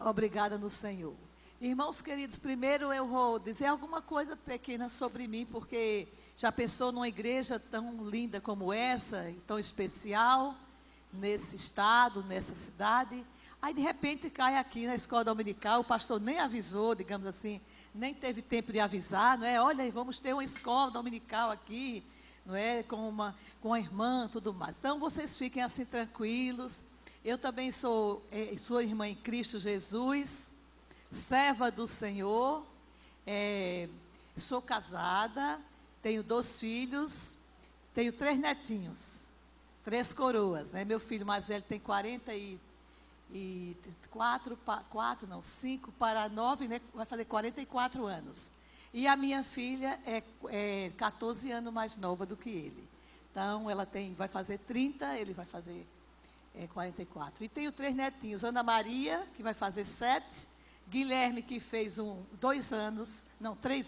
Obrigada no Senhor. Irmãos queridos, primeiro eu vou dizer alguma coisa pequena sobre mim, porque já pensou numa igreja tão linda como essa, tão especial, nesse estado, nessa cidade. Aí de repente cai aqui na escola dominical, o pastor nem avisou, digamos assim, nem teve tempo de avisar, não é? Olha, vamos ter uma escola dominical aqui, não é? Com a irmã, tudo mais. Então vocês fiquem assim tranquilos. Eu também sou sua irmã em Cristo Jesus, serva do Senhor, sou casada, tenho 2 filhos, tenho 3 netinhos, 3 coroas, né? Meu filho mais velho tem 5 para 9, né? Vai fazer 44 anos. E a minha filha é 14 anos mais nova do que ele. Então, ela vai fazer 30, ele vai fazer 44. E tenho 3 netinhos, Ana Maria, que vai fazer 7, Guilherme, que fez 3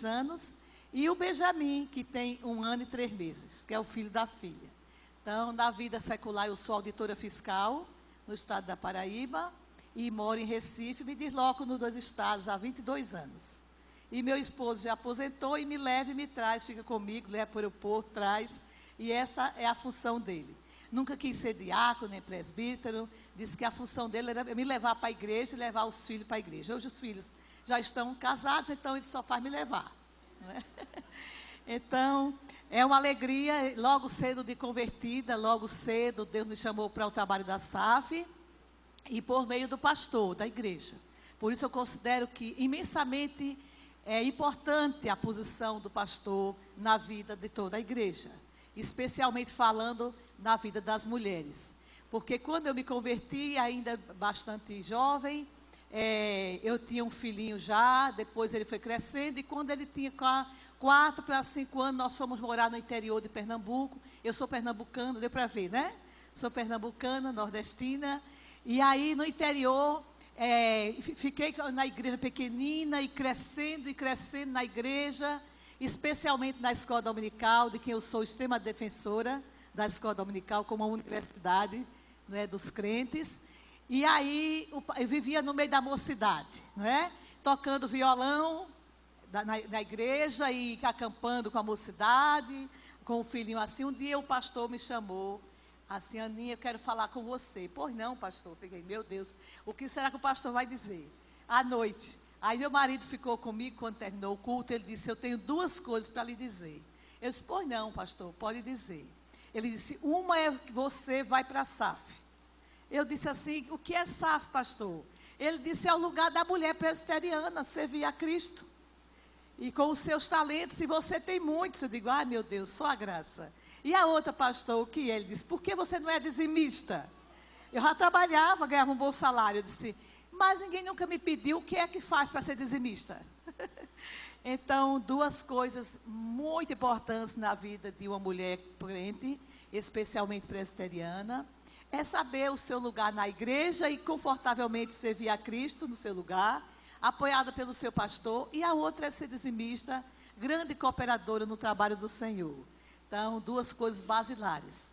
anos, e o Benjamin, que tem 1 ano e 3 meses, que é o filho da filha. Então, na vida secular, eu sou auditora fiscal no estado da Paraíba e moro em Recife, me desloco nos 2 estados há 22 anos. E meu esposo já aposentou e me leva e me traz, fica comigo, leva para o aeroporto, traz, e essa é a função dele. Nunca quis ser diácono, nem presbítero, disse que a função dele era me levar para a igreja e levar os filhos para a igreja. Hoje os filhos já estão casados, então ele só faz me levar. Não é? Então, é uma alegria, logo cedo de convertida, logo cedo Deus me chamou para o trabalho da SAF e por meio do pastor da igreja. Por isso eu considero que imensamente é importante a posição do pastor na vida de toda a igreja, especialmente falando na vida das mulheres. Porque quando eu me converti, ainda bastante jovem, eu tinha um filhinho já, depois ele foi crescendo, e quando ele tinha 4 para 5 anos, nós fomos morar no interior de Pernambuco. Eu sou pernambucana, deu para ver, né? Sou pernambucana, nordestina, e aí no interior, fiquei na igreja pequenina e crescendo na igreja, especialmente na escola dominical, de quem eu sou extrema defensora, da escola dominical como uma universidade, não é, dos crentes. E aí eu vivia no meio da mocidade, não é? Tocando violão na igreja e acampando com a mocidade, com o filhinho assim. Um dia o pastor me chamou, assim: Aninha, eu quero falar com você. Pois não, pastor. Peguei, meu Deus, o que será que o pastor vai dizer? À noite. Aí meu marido ficou comigo quando terminou o culto, ele disse: eu tenho 2 coisas para lhe dizer. Eu disse: pois não, pastor, pode dizer. Ele disse: uma é que você vai para a SAF. Eu disse assim: o que é SAF, pastor? Ele disse: é o lugar da mulher presbiteriana, servir a Cristo. E com os seus talentos, e você tem muitos. Eu digo: ai meu Deus, só a graça. E a outra, pastor, o que é? Ele disse: por que você não é dizimista? Eu já trabalhava, ganhava um bom salário. Eu disse: mas ninguém nunca me pediu o que é que faz para ser dizimista. Então, 2 coisas muito importantes na vida de uma mulher crente, especialmente presbiteriana, é saber o seu lugar na igreja e confortavelmente servir a Cristo no seu lugar, apoiada pelo seu pastor, e a outra é ser dizimista, grande cooperadora no trabalho do Senhor. Então, 2 coisas basilares.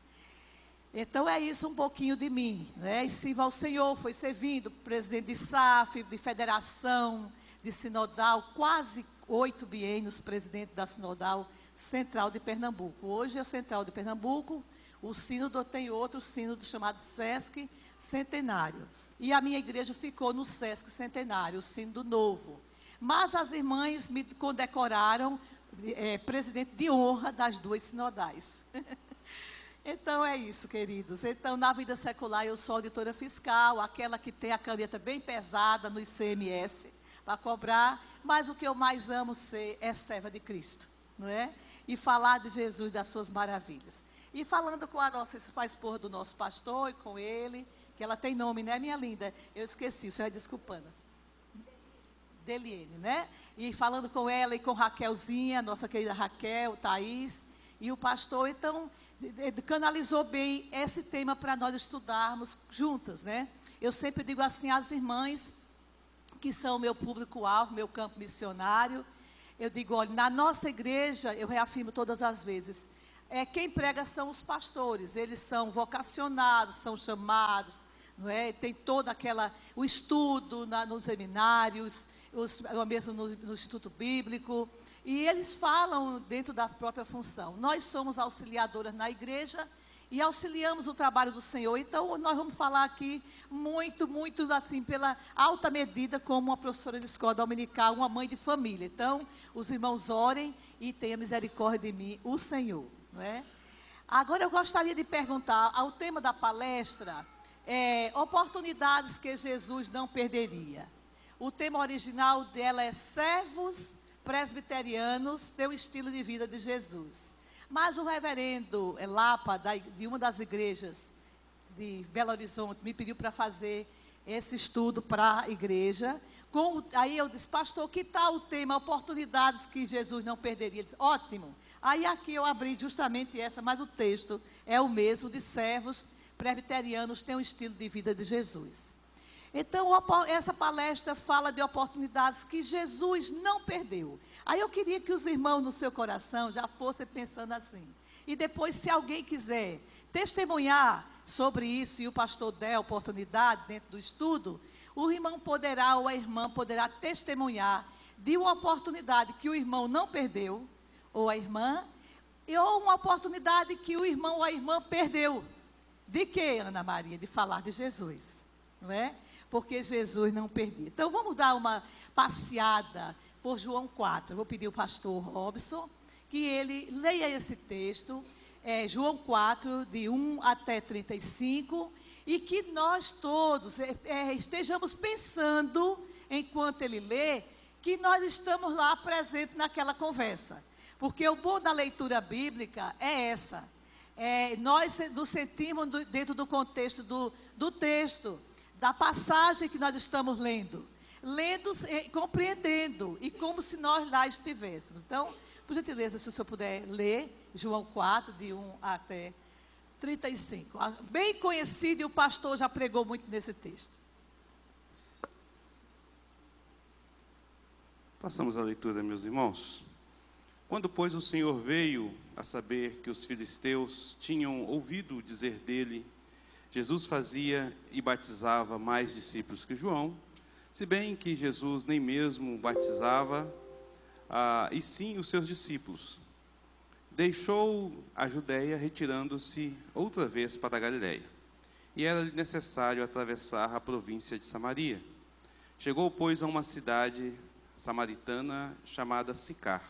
Então, é isso um pouquinho de mim, né? E sirva ao Senhor, foi servindo presidente de SAF, de federação, de sinodal, quase 8 biênios, presidente da sinodal central de Pernambuco. Hoje é a central de Pernambuco, o sínodo tem outro sínodo chamado Sesc Centenário. E a minha igreja ficou no Sesc Centenário, o sínodo novo. Mas as irmãs me condecoraram presidente de honra das 2 sinodais. Então é isso, queridos. Então, na vida secular, eu sou auditora fiscal, aquela que tem a caneta bem pesada no ICMS para cobrar, mas o que eu mais amo ser é serva de Cristo, não é? E falar de Jesus, das suas maravilhas. E falando com a esposa do nosso pastor e com ele, que ela tem nome, né, minha linda? Eu esqueci, você vai desculpando. Deliene, né? E falando com ela e com Raquelzinha, nossa querida Raquel, Thaís, e o pastor, então, canalizou bem esse tema para nós estudarmos juntas, né? Eu sempre digo assim às irmãs, que são o meu público-alvo, meu campo missionário, eu digo: olha, na nossa igreja, eu reafirmo todas as vezes, quem prega são os pastores, eles são vocacionados, são chamados, não é? Tem todo o estudo nos seminários, mesmo no Instituto Bíblico, e eles falam dentro da própria função. Nós somos auxiliadoras na igreja e auxiliamos o trabalho do Senhor. Então, nós vamos falar aqui muito assim, pela alta medida, como uma professora de escola dominical, uma mãe de família. Então, os irmãos orem e tenha misericórdia de mim, o Senhor, não é? Agora, eu gostaria de perguntar, ao tema da palestra, oportunidades que Jesus não perderia. O tema original dela é servos presbiterianos, têm o estilo de vida de Jesus. Mas o reverendo Lapa, de uma das igrejas de Belo Horizonte, me pediu para fazer esse estudo para a igreja. Aí eu disse, pastor, que tal o tema oportunidades que Jesus não perderia? Ele disse, ótimo. Aí aqui eu abri justamente essa, mas o texto é o mesmo, de servos presbiterianos, têm o estilo de vida de Jesus. Então, essa palestra fala de oportunidades que Jesus não perdeu. Aí eu queria que os irmãos no seu coração já fossem pensando assim. E depois, se alguém quiser testemunhar sobre isso e o pastor der a oportunidade dentro do estudo, o irmão poderá ou a irmã poderá testemunhar de uma oportunidade que o irmão não perdeu, ou a irmã, ou uma oportunidade que o irmão ou a irmã perdeu. De quê, Ana Maria? De falar de Jesus, não é? Porque Jesus não perdia. Então, vamos dar uma passeada por João 4. Eu vou pedir ao pastor Robson que ele leia esse texto, João 4, de 1 até 35, e que nós todos estejamos pensando, enquanto ele lê, que nós estamos lá presentes naquela conversa. Porque o bom da leitura bíblica é essa. Nós nos sentimos dentro do contexto do texto, da passagem que nós estamos lendo, compreendendo, e como se nós lá estivéssemos. Então, por gentileza, se o senhor puder ler João 4, de 1 até 35. Bem conhecido, e o pastor já pregou muito nesse texto. Passamos a leitura, meus irmãos. Quando, pois, o Senhor veio a saber que os filisteus tinham ouvido dizer dele, Jesus fazia e batizava mais discípulos que João, se bem que Jesus nem mesmo batizava, e sim os seus discípulos. Deixou a Judéia, retirando-se outra vez para a Galiléia, e era necessário atravessar a província de Samaria. Chegou, pois, a uma cidade samaritana chamada Sicar,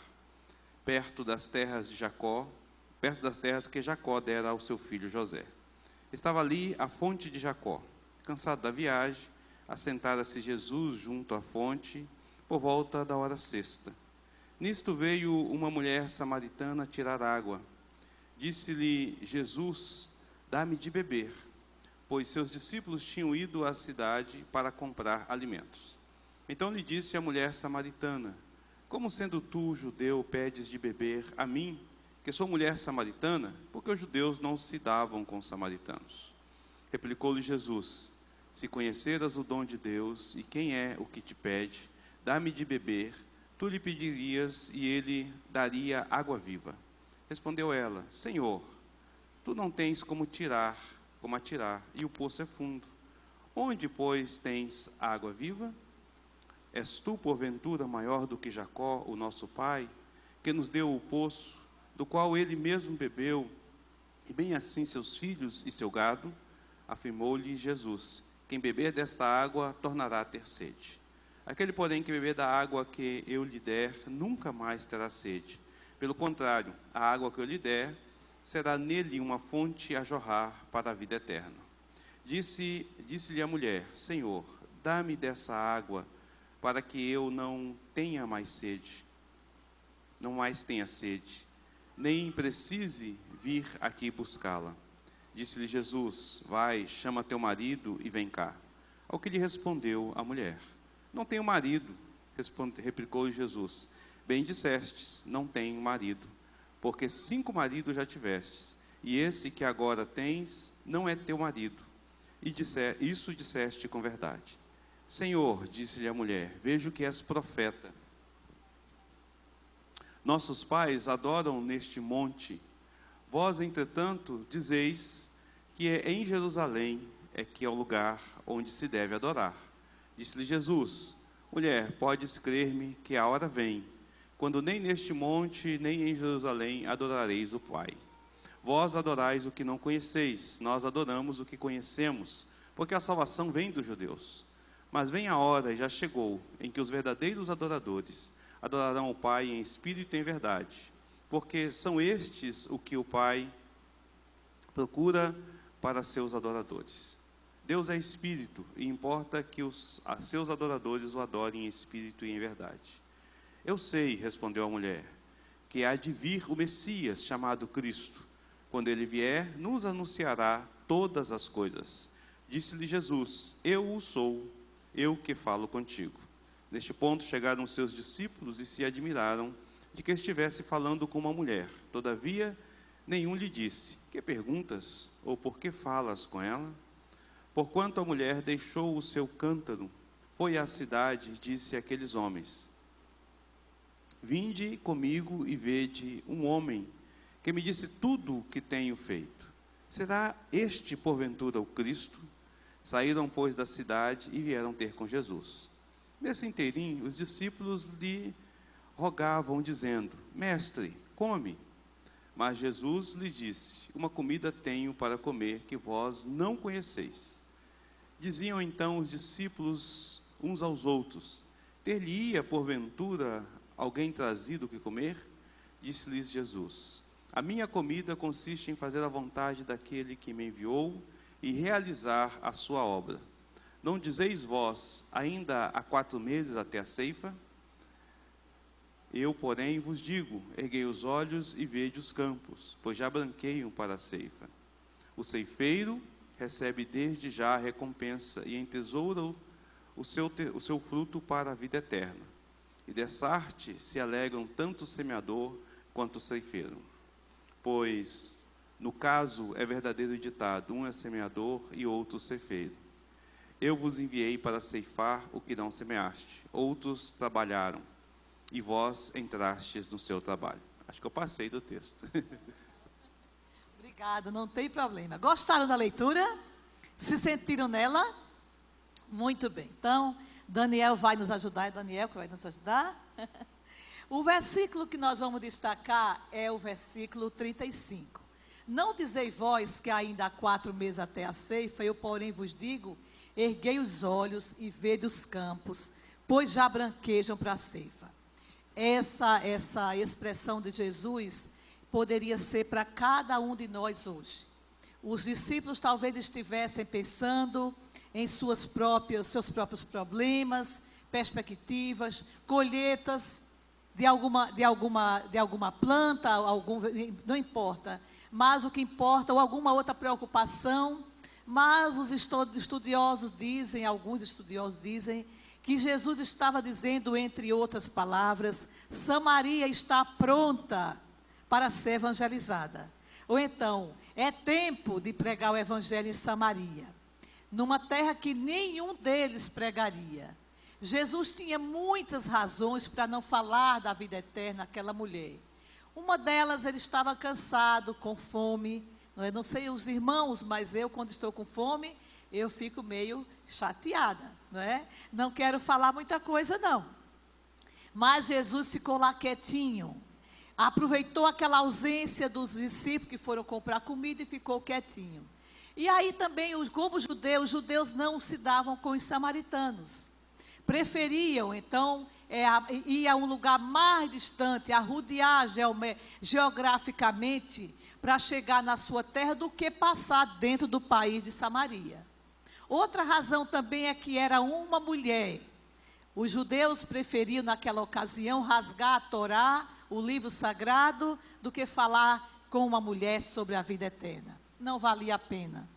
perto das terras de Jacó, perto das terras que Jacó dera ao seu filho José. Estava ali a fonte de Jacó. Cansado da viagem, assentara-se Jesus junto à fonte, por volta da hora sexta. Nisto veio uma mulher samaritana tirar água. Disse-lhe Jesus, dá-me de beber, pois seus discípulos tinham ido à cidade para comprar alimentos. Então lhe disse a mulher samaritana, como sendo tu, judeu, pedes de beber a mim, que sou mulher samaritana? Porque os judeus não se davam com os samaritanos. Replicou-lhe Jesus, se conheceras o dom de Deus e quem é o que te pede, dá-me de beber, tu lhe pedirias e ele daria água viva. Respondeu ela, Senhor, tu não tens como atirar, e o poço é fundo. Onde, pois, tens água viva? És tu, porventura, maior do que Jacó, o nosso pai, que nos deu o poço, do qual ele mesmo bebeu, e bem assim seus filhos e seu gado? Afirmou-lhe Jesus, quem beber desta água tornará a ter sede. Aquele, porém, que beber da água que eu lhe der, nunca mais terá sede. Pelo contrário, a água que eu lhe der, será nele uma fonte a jorrar para a vida eterna. Disse-lhe a mulher, Senhor, dá-me dessa água, para que eu não mais tenha sede, nem precise vir aqui buscá-la. Disse-lhe Jesus, vai, chama teu marido e vem cá. Ao que lhe respondeu a mulher, não tenho marido. Replicou-lhe Jesus, bem dissestes, não tenho marido, porque 5 maridos já tivestes, e esse que agora tens não é teu marido. E isso disseste com verdade. Senhor, disse-lhe a mulher, vejo que és profeta. Nossos pais adoram neste monte. Vós, entretanto, dizeis que é em Jerusalém é que é o lugar onde se deve adorar. Disse-lhe Jesus: mulher, podes crer-me que a hora vem, quando nem neste monte, nem em Jerusalém adorareis o Pai. Vós adorais o que não conheceis, nós adoramos o que conhecemos, porque a salvação vem dos judeus. Mas vem a hora, e já chegou, em que os verdadeiros adoradores adorarão o Pai em espírito e em verdade, porque são estes o que o Pai procura para seus adoradores. Deus é espírito, e importa que os seus adoradores o adorem em espírito e em verdade. Eu sei, respondeu a mulher, que há de vir o Messias, chamado Cristo. Quando ele vier, nos anunciará todas as coisas. Disse-lhe Jesus: eu o sou, eu que falo contigo. Neste ponto chegaram seus discípulos e se admiraram de que estivesse falando com uma mulher. Todavia, nenhum lhe disse: que perguntas? Ou por que falas com ela? Porquanto a mulher deixou o seu cântaro, foi à cidade e disse àqueles homens: vinde comigo e vede um homem que me disse tudo o que tenho feito. Será este, porventura, o Cristo? Saíram, pois, da cidade e vieram ter com Jesus. Nesse inteirinho, os discípulos lhe rogavam, dizendo: mestre, come. Mas Jesus lhe disse: uma comida tenho para comer que vós não conheceis. Diziam então os discípulos uns aos outros: ter-lhe-ia, porventura, alguém trazido o que comer? Disse-lhes Jesus: a minha comida consiste em fazer a vontade daquele que me enviou e realizar a sua obra. Não dizeis vós, ainda há 4 meses até a ceifa? Eu, porém, vos digo: erguei os olhos e vede os campos, pois já branqueiam para a ceifa. O ceifeiro recebe desde já a recompensa e entesoura o seu fruto para a vida eterna. E dessa arte se alegram tanto o semeador quanto o ceifeiro. Pois, no caso, é verdadeiro ditado: um é semeador e outro ceifeiro. Eu vos enviei para ceifar o que não semeaste. Outros trabalharam, e vós entrastes no seu trabalho. Acho que eu passei do texto. Obrigada, não tem problema. Gostaram da leitura? Se sentiram nela? Muito bem. Então, Daniel vai nos ajudar. É Daniel que vai nos ajudar? O versículo que nós vamos destacar é o versículo 35. Não dizei vós que ainda há 4 meses até a ceifa, eu porém vos digo: erguei os olhos e vede os campos, pois já branquejam para a ceifa. Essa expressão de Jesus poderia ser para cada um de nós hoje. Os discípulos talvez estivessem pensando em seus próprios problemas, perspectivas, colheitas de alguma planta, não importa, mas o que importa, ou alguma outra preocupação. Mas os estudiosos dizem, alguns estudiosos dizem, que Jesus estava dizendo, entre outras palavras: Samaria está pronta para ser evangelizada. Ou então, é tempo de pregar o evangelho em Samaria, numa terra que nenhum deles pregaria. Jesus tinha muitas razões para não falar da vida eterna àquela mulher. Uma delas, ele estava cansado, com fome. Não sei os irmãos, mas eu, quando estou com fome, eu fico meio chateada, não é? Não quero falar muita coisa, não. Mas Jesus ficou lá quietinho. Aproveitou aquela ausência dos discípulos que foram comprar comida e ficou quietinho. E aí também, como os judeus não se davam com os samaritanos. Preferiam, então, ir a um lugar mais distante, arrodear geograficamente, para chegar na sua terra, do que passar dentro do país de Samaria. Outra razão também é que era uma mulher. Os judeus preferiam, naquela ocasião, rasgar a Torá, o livro sagrado, do que falar com uma mulher sobre a vida eterna. Não valia a pena.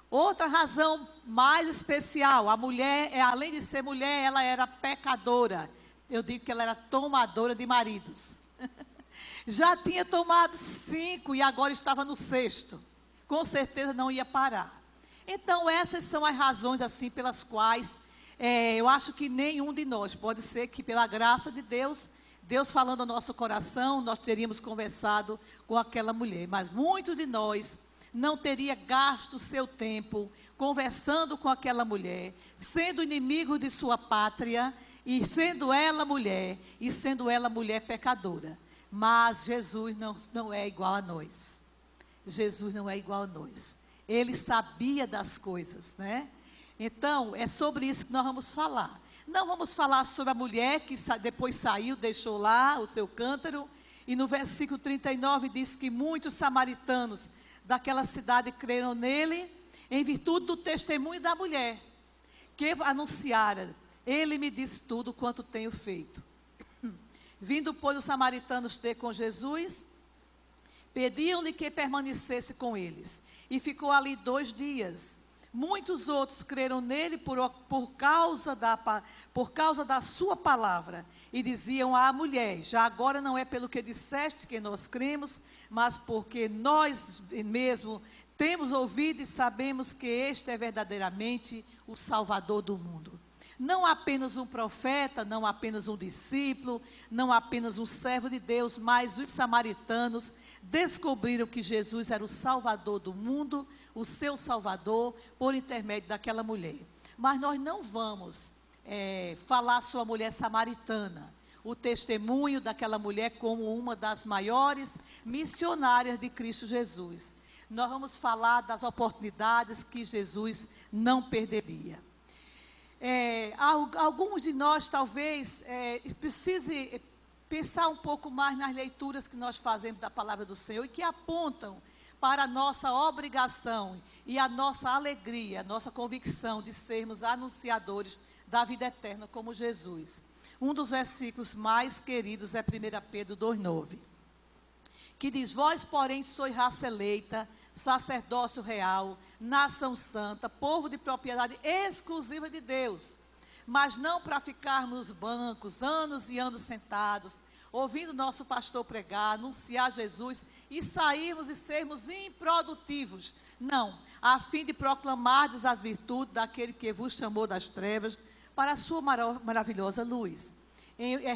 Outra razão mais especial: a mulher, além de ser mulher, ela era pecadora. Eu digo que ela era tomadora de maridos. Já tinha tomado 5 e agora estava no 6º. Com certeza não ia parar. Então, essas são as razões, assim, pelas quais eu acho que nenhum de nós, pode ser que pela graça de Deus, Deus falando ao nosso coração, nós teríamos conversado com aquela mulher. Mas muitos de nós não teria gasto o seu tempo conversando com aquela mulher, sendo inimigo de sua pátria, e sendo ela mulher pecadora. Mas Jesus não é igual a nós. Jesus não é igual a nós. Ele sabia das coisas, né? Então, é sobre isso que nós vamos falar. Não vamos falar sobre a mulher que depois saiu, deixou lá o seu cântaro. E no versículo 39 diz que muitos samaritanos daquela cidade creram nele, em virtude do testemunho da mulher, que anunciara: ele me disse tudo quanto tenho feito. Vindo, pois, os samaritanos ter com Jesus, pediam-lhe que permanecesse com eles. E ficou ali 2 dias. Muitos outros creram nele por causa da sua palavra. E diziam à mulher: já agora não é pelo que disseste que nós cremos, mas porque nós mesmo temos ouvido e sabemos que este é verdadeiramente o Salvador do mundo. Não apenas um profeta, não apenas um discípulo, não apenas um servo de Deus, mas os samaritanos descobriram que Jesus era o Salvador do mundo, o seu Salvador, por intermédio daquela mulher. Mas nós não vamos falar sobre a mulher samaritana, o testemunho daquela mulher como uma das maiores missionárias de Cristo Jesus. Nós vamos falar das oportunidades que Jesus não perderia. Alguns de nós talvez precise pensar um pouco mais nas leituras que nós fazemos da palavra do Senhor e que apontam para a nossa obrigação e a nossa alegria, a nossa convicção de sermos anunciadores da vida eterna como Jesus. Um dos versículos mais queridos é 1 Pedro 2,9, que diz: vós, porém, sois raça eleita, sacerdócio real, nação santa, povo de propriedade exclusiva de Deus, mas não para ficarmos nos bancos, anos e anos sentados, ouvindo nosso pastor pregar, anunciar Jesus e sairmos e sermos improdutivos. Não, a fim de proclamardes as virtudes daquele que vos chamou das trevas para a sua maravilhosa luz.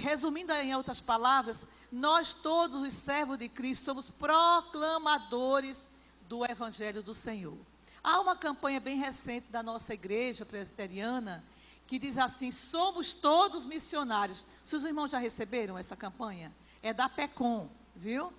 Resumindo em outras palavras, nós todos os servos de Cristo somos proclamadores do Evangelho do Senhor. Há uma campanha bem recente da nossa igreja presbiteriana que diz assim: somos todos missionários. Se os irmãos já receberam essa campanha? É da PECOM, viu?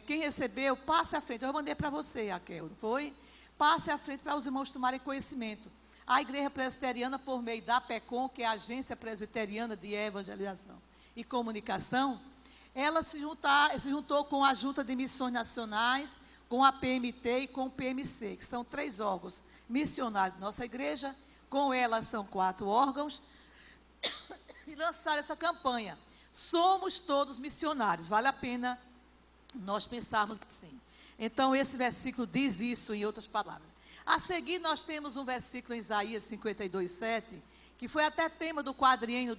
Quem recebeu, passe à frente. Eu mandei para você, Raquel, não foi? Passe à frente para os irmãos tomarem conhecimento. A igreja presbiteriana, por meio da PECOM, que é a Agência Presbiteriana de Evangelização e Comunicação, ela se juntou com a Junta de Missões Nacionais, com a PMT e com o PMC, que são 3 órgãos missionários da nossa igreja. Com ela são 4 órgãos, e lançaram essa campanha: somos todos missionários. Vale a pena nós pensarmos assim. Então esse versículo diz isso em outras palavras. A seguir nós temos um versículo em Isaías 52:7, que foi até tema do quadriênio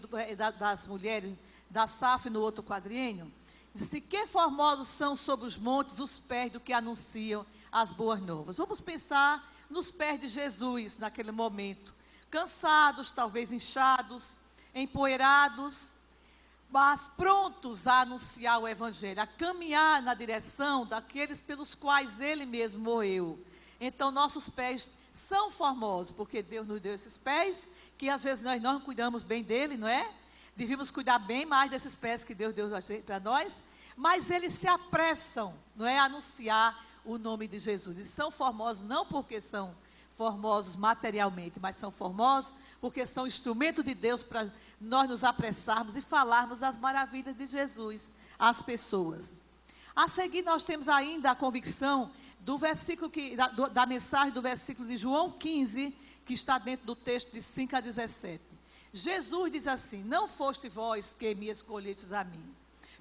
das mulheres da SAF no outro quadriênio. Diz assim: que formosos são sobre os montes os pés do que anunciam as boas novas. Vamos pensar nos pés de Jesus naquele momento, cansados, talvez inchados, empoeirados, mas prontos a anunciar o Evangelho, a caminhar na direção daqueles pelos quais Ele mesmo morreu. Então nossos pés são formosos, porque Deus nos deu esses pés, que às vezes nós não cuidamos bem dele, não é? Devíamos cuidar bem mais desses pés que Deus deu para nós, mas eles se apressam, não é, a anunciar o nome de Jesus. Eles são formosos não porque são formosos materialmente, mas são formosos porque são instrumento de Deus para nós nos apressarmos e falarmos das maravilhas de Jesus às pessoas. A seguir nós temos ainda a convicção do versículo da mensagem do versículo de João 15, que está dentro do texto de 5 a 17. Jesus diz assim: não foste vós que me escolhestes a mim,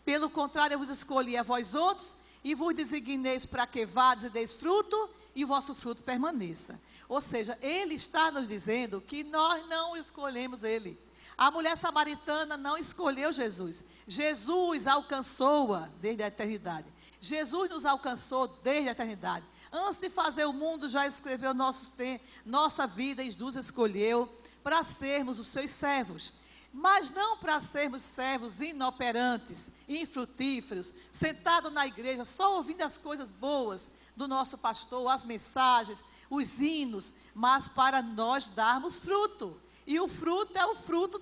pelo contrário eu vos escolhi a vós outros, e vos designeis para que vades e deis fruto, e o vosso fruto permaneça. Ou seja, ele está nos dizendo que nós não escolhemos ele. A mulher samaritana não escolheu Jesus. Jesus alcançou-a desde a eternidade. Jesus nos alcançou desde a eternidade. Antes de fazer o mundo, já escreveu nossa vida e nos escolheu para sermos os seus servos. Mas não para sermos servos inoperantes, infrutíferos, sentados na igreja, só ouvindo as coisas boas do nosso pastor, as mensagens, os hinos, mas para nós darmos fruto. E o fruto é o fruto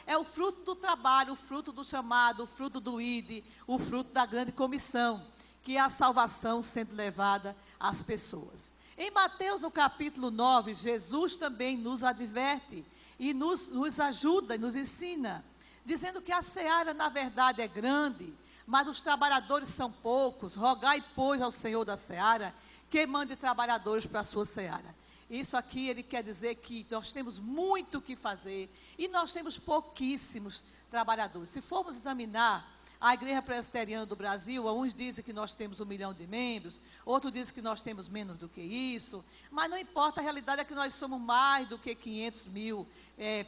é o fruto do trabalho, o fruto do chamado, o fruto do ID, o fruto da grande comissão, que é a salvação sendo levada às pessoas. Em Mateus, no capítulo 9, Jesus também nos adverte e nos ajuda e nos ensina, dizendo que a seara, na verdade, é grande, mas os trabalhadores são poucos. Rogai, pois, ao Senhor da seara, que mande trabalhadores para a sua seara. Isso aqui ele quer dizer que nós temos muito o que fazer e nós temos pouquíssimos trabalhadores. Se formos examinar a Igreja Presbiteriana do Brasil, uns dizem que nós temos 1 milhão de membros, outros dizem que nós temos menos do que isso, mas não importa, a realidade é que nós somos mais do que 500 mil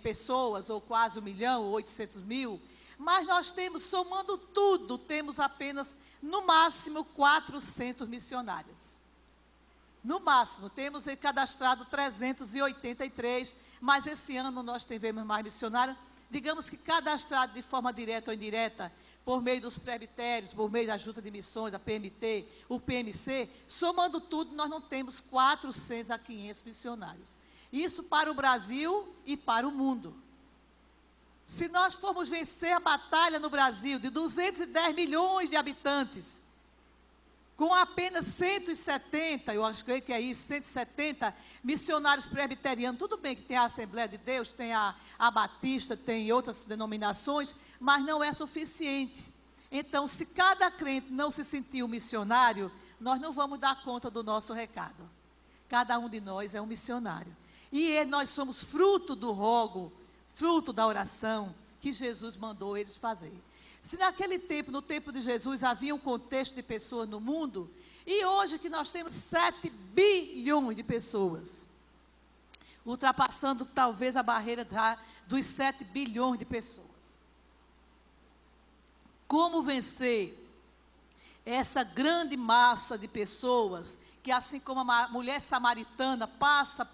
pessoas, ou quase 1 milhão, ou 800 mil, mas nós temos, somando tudo, temos apenas, no máximo, 400 missionários. No máximo, temos cadastrado 383, mas esse ano nós tivemos mais missionários, digamos que cadastrado de forma direta ou indireta, por meio dos presbitérios, por meio da Junta de Missões, da PMT, o PMC, somando tudo, nós não temos 400 a 500 missionários. Isso para o Brasil e para o mundo. Se nós formos vencer a batalha no Brasil de 210 milhões de habitantes, com apenas 170, eu acho que é isso, 170 missionários presbiterianos, tudo bem que tem a Assembleia de Deus, tem a Batista, tem outras denominações, mas não é suficiente. Então, se cada crente não se sentir um missionário, nós não vamos dar conta do nosso recado. Cada um de nós é um missionário. E nós somos fruto do rogo, fruto da oração que Jesus mandou eles fazer. Se naquele tempo, no tempo de Jesus, havia um contexto de pessoas no mundo, e hoje que nós temos 7 bilhões de pessoas, ultrapassando talvez a barreira dos 7 bilhões de pessoas. Como vencer essa grande massa de pessoas, que assim como a mulher samaritana passa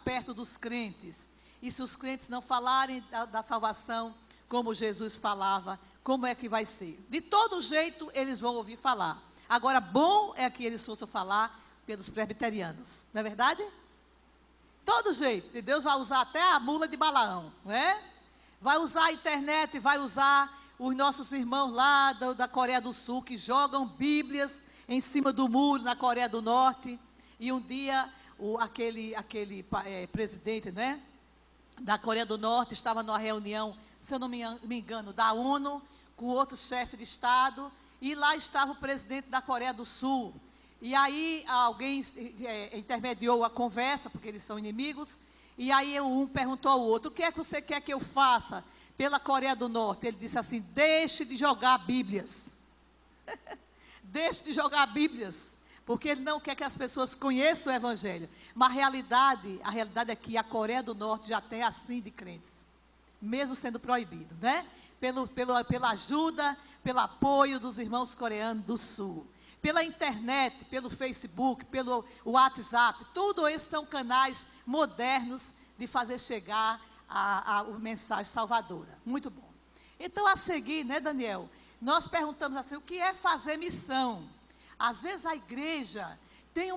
perto dos crentes, e se os crentes não falarem da salvação, como Jesus falava, como é que vai ser? De todo jeito, eles vão ouvir falar. Agora, bom é que eles fossem falar pelos presbiterianos, não é verdade? Todo jeito, e Deus vai usar até a mula de Balaão, não é? Vai usar a internet, vai usar os nossos irmãos lá da Coreia do Sul, que jogam bíblias em cima do muro na Coreia do Norte, e um dia, aquele presidente, né, da Coreia do Norte, estava numa reunião, se eu não me engano, da ONU, com outro chefe de Estado, e lá estava o presidente da Coreia do Sul. E aí alguém intermediou a conversa, porque eles são inimigos, e aí um perguntou ao outro: o que é que você quer que eu faça pela Coreia do Norte? Ele disse assim: deixe de jogar bíblias. Deixe de jogar bíblias, porque ele não quer que as pessoas conheçam o Evangelho. Mas a realidade é que a Coreia do Norte já tem assim de crentes, mesmo sendo proibido, né? Pela ajuda, pelo apoio dos irmãos coreanos do Sul, pela internet, pelo Facebook, pelo WhatsApp, tudo isso são canais modernos de fazer chegar a mensagem salvadora. Muito bom. Então, a seguir, né, Daniel, nós perguntamos assim: o que é fazer missão? Às vezes a igreja tem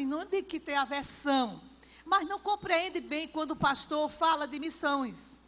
não de que tem aversão, mas não compreende bem quando o pastor fala de missões.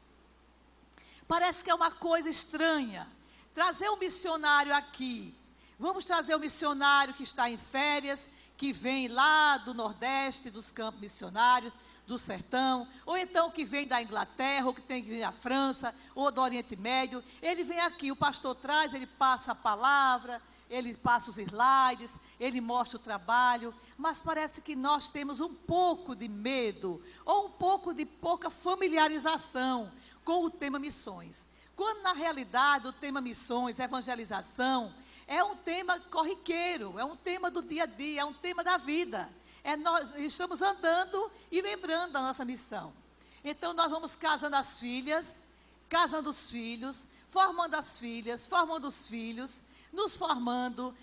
Parece que é uma coisa estranha. Trazer um missionário aqui, vamos trazer um missionário que está em férias, que vem lá do Nordeste, dos campos missionários, do sertão, ou então que vem da Inglaterra, ou que tem que vir da França, ou do Oriente Médio. Ele vem aqui, o pastor traz, ele passa a palavra, ele passa os slides, ele mostra o trabalho, mas parece que nós temos um pouco de medo, ou um pouco de pouca familiarização com o tema missões. Quando na realidade o tema missões, evangelização, é um tema corriqueiro, é um tema do dia a dia, é um tema da vida. Nós estamos andando e lembrando da nossa missão. Então nós vamos casando as filhas, casando os filhos, formando as filhas, formando os filhos, nos formando,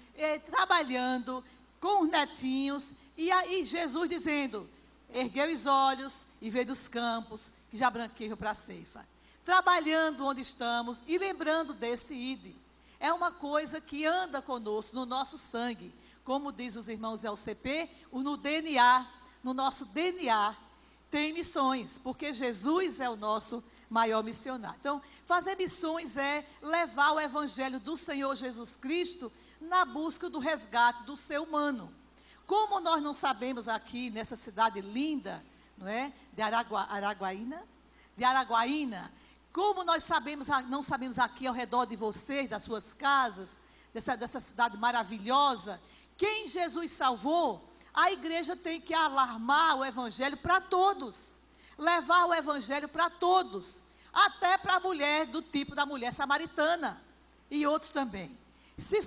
trabalhando com os netinhos, e aí Jesus dizendo: erguei os olhos e veio dos campos, que já branqueiam para a ceifa. Trabalhando onde estamos e lembrando desse ID. É uma coisa que anda conosco, no nosso sangue, como diz os irmãos LCP, no DNA, no nosso DNA, tem missões, porque Jesus é o nosso maior missionário. Então, fazer missões é levar o evangelho do Senhor Jesus Cristo na busca do resgate do ser humano. Como nós não sabemos aqui nessa cidade linda, não é? De Araguaína, como nós não sabemos aqui ao redor de vocês, das suas casas, dessa cidade maravilhosa, quem Jesus salvou, a igreja tem que alarmar o evangelho para todos, levar o evangelho para todos, até para a mulher do tipo da mulher samaritana e outros também. Se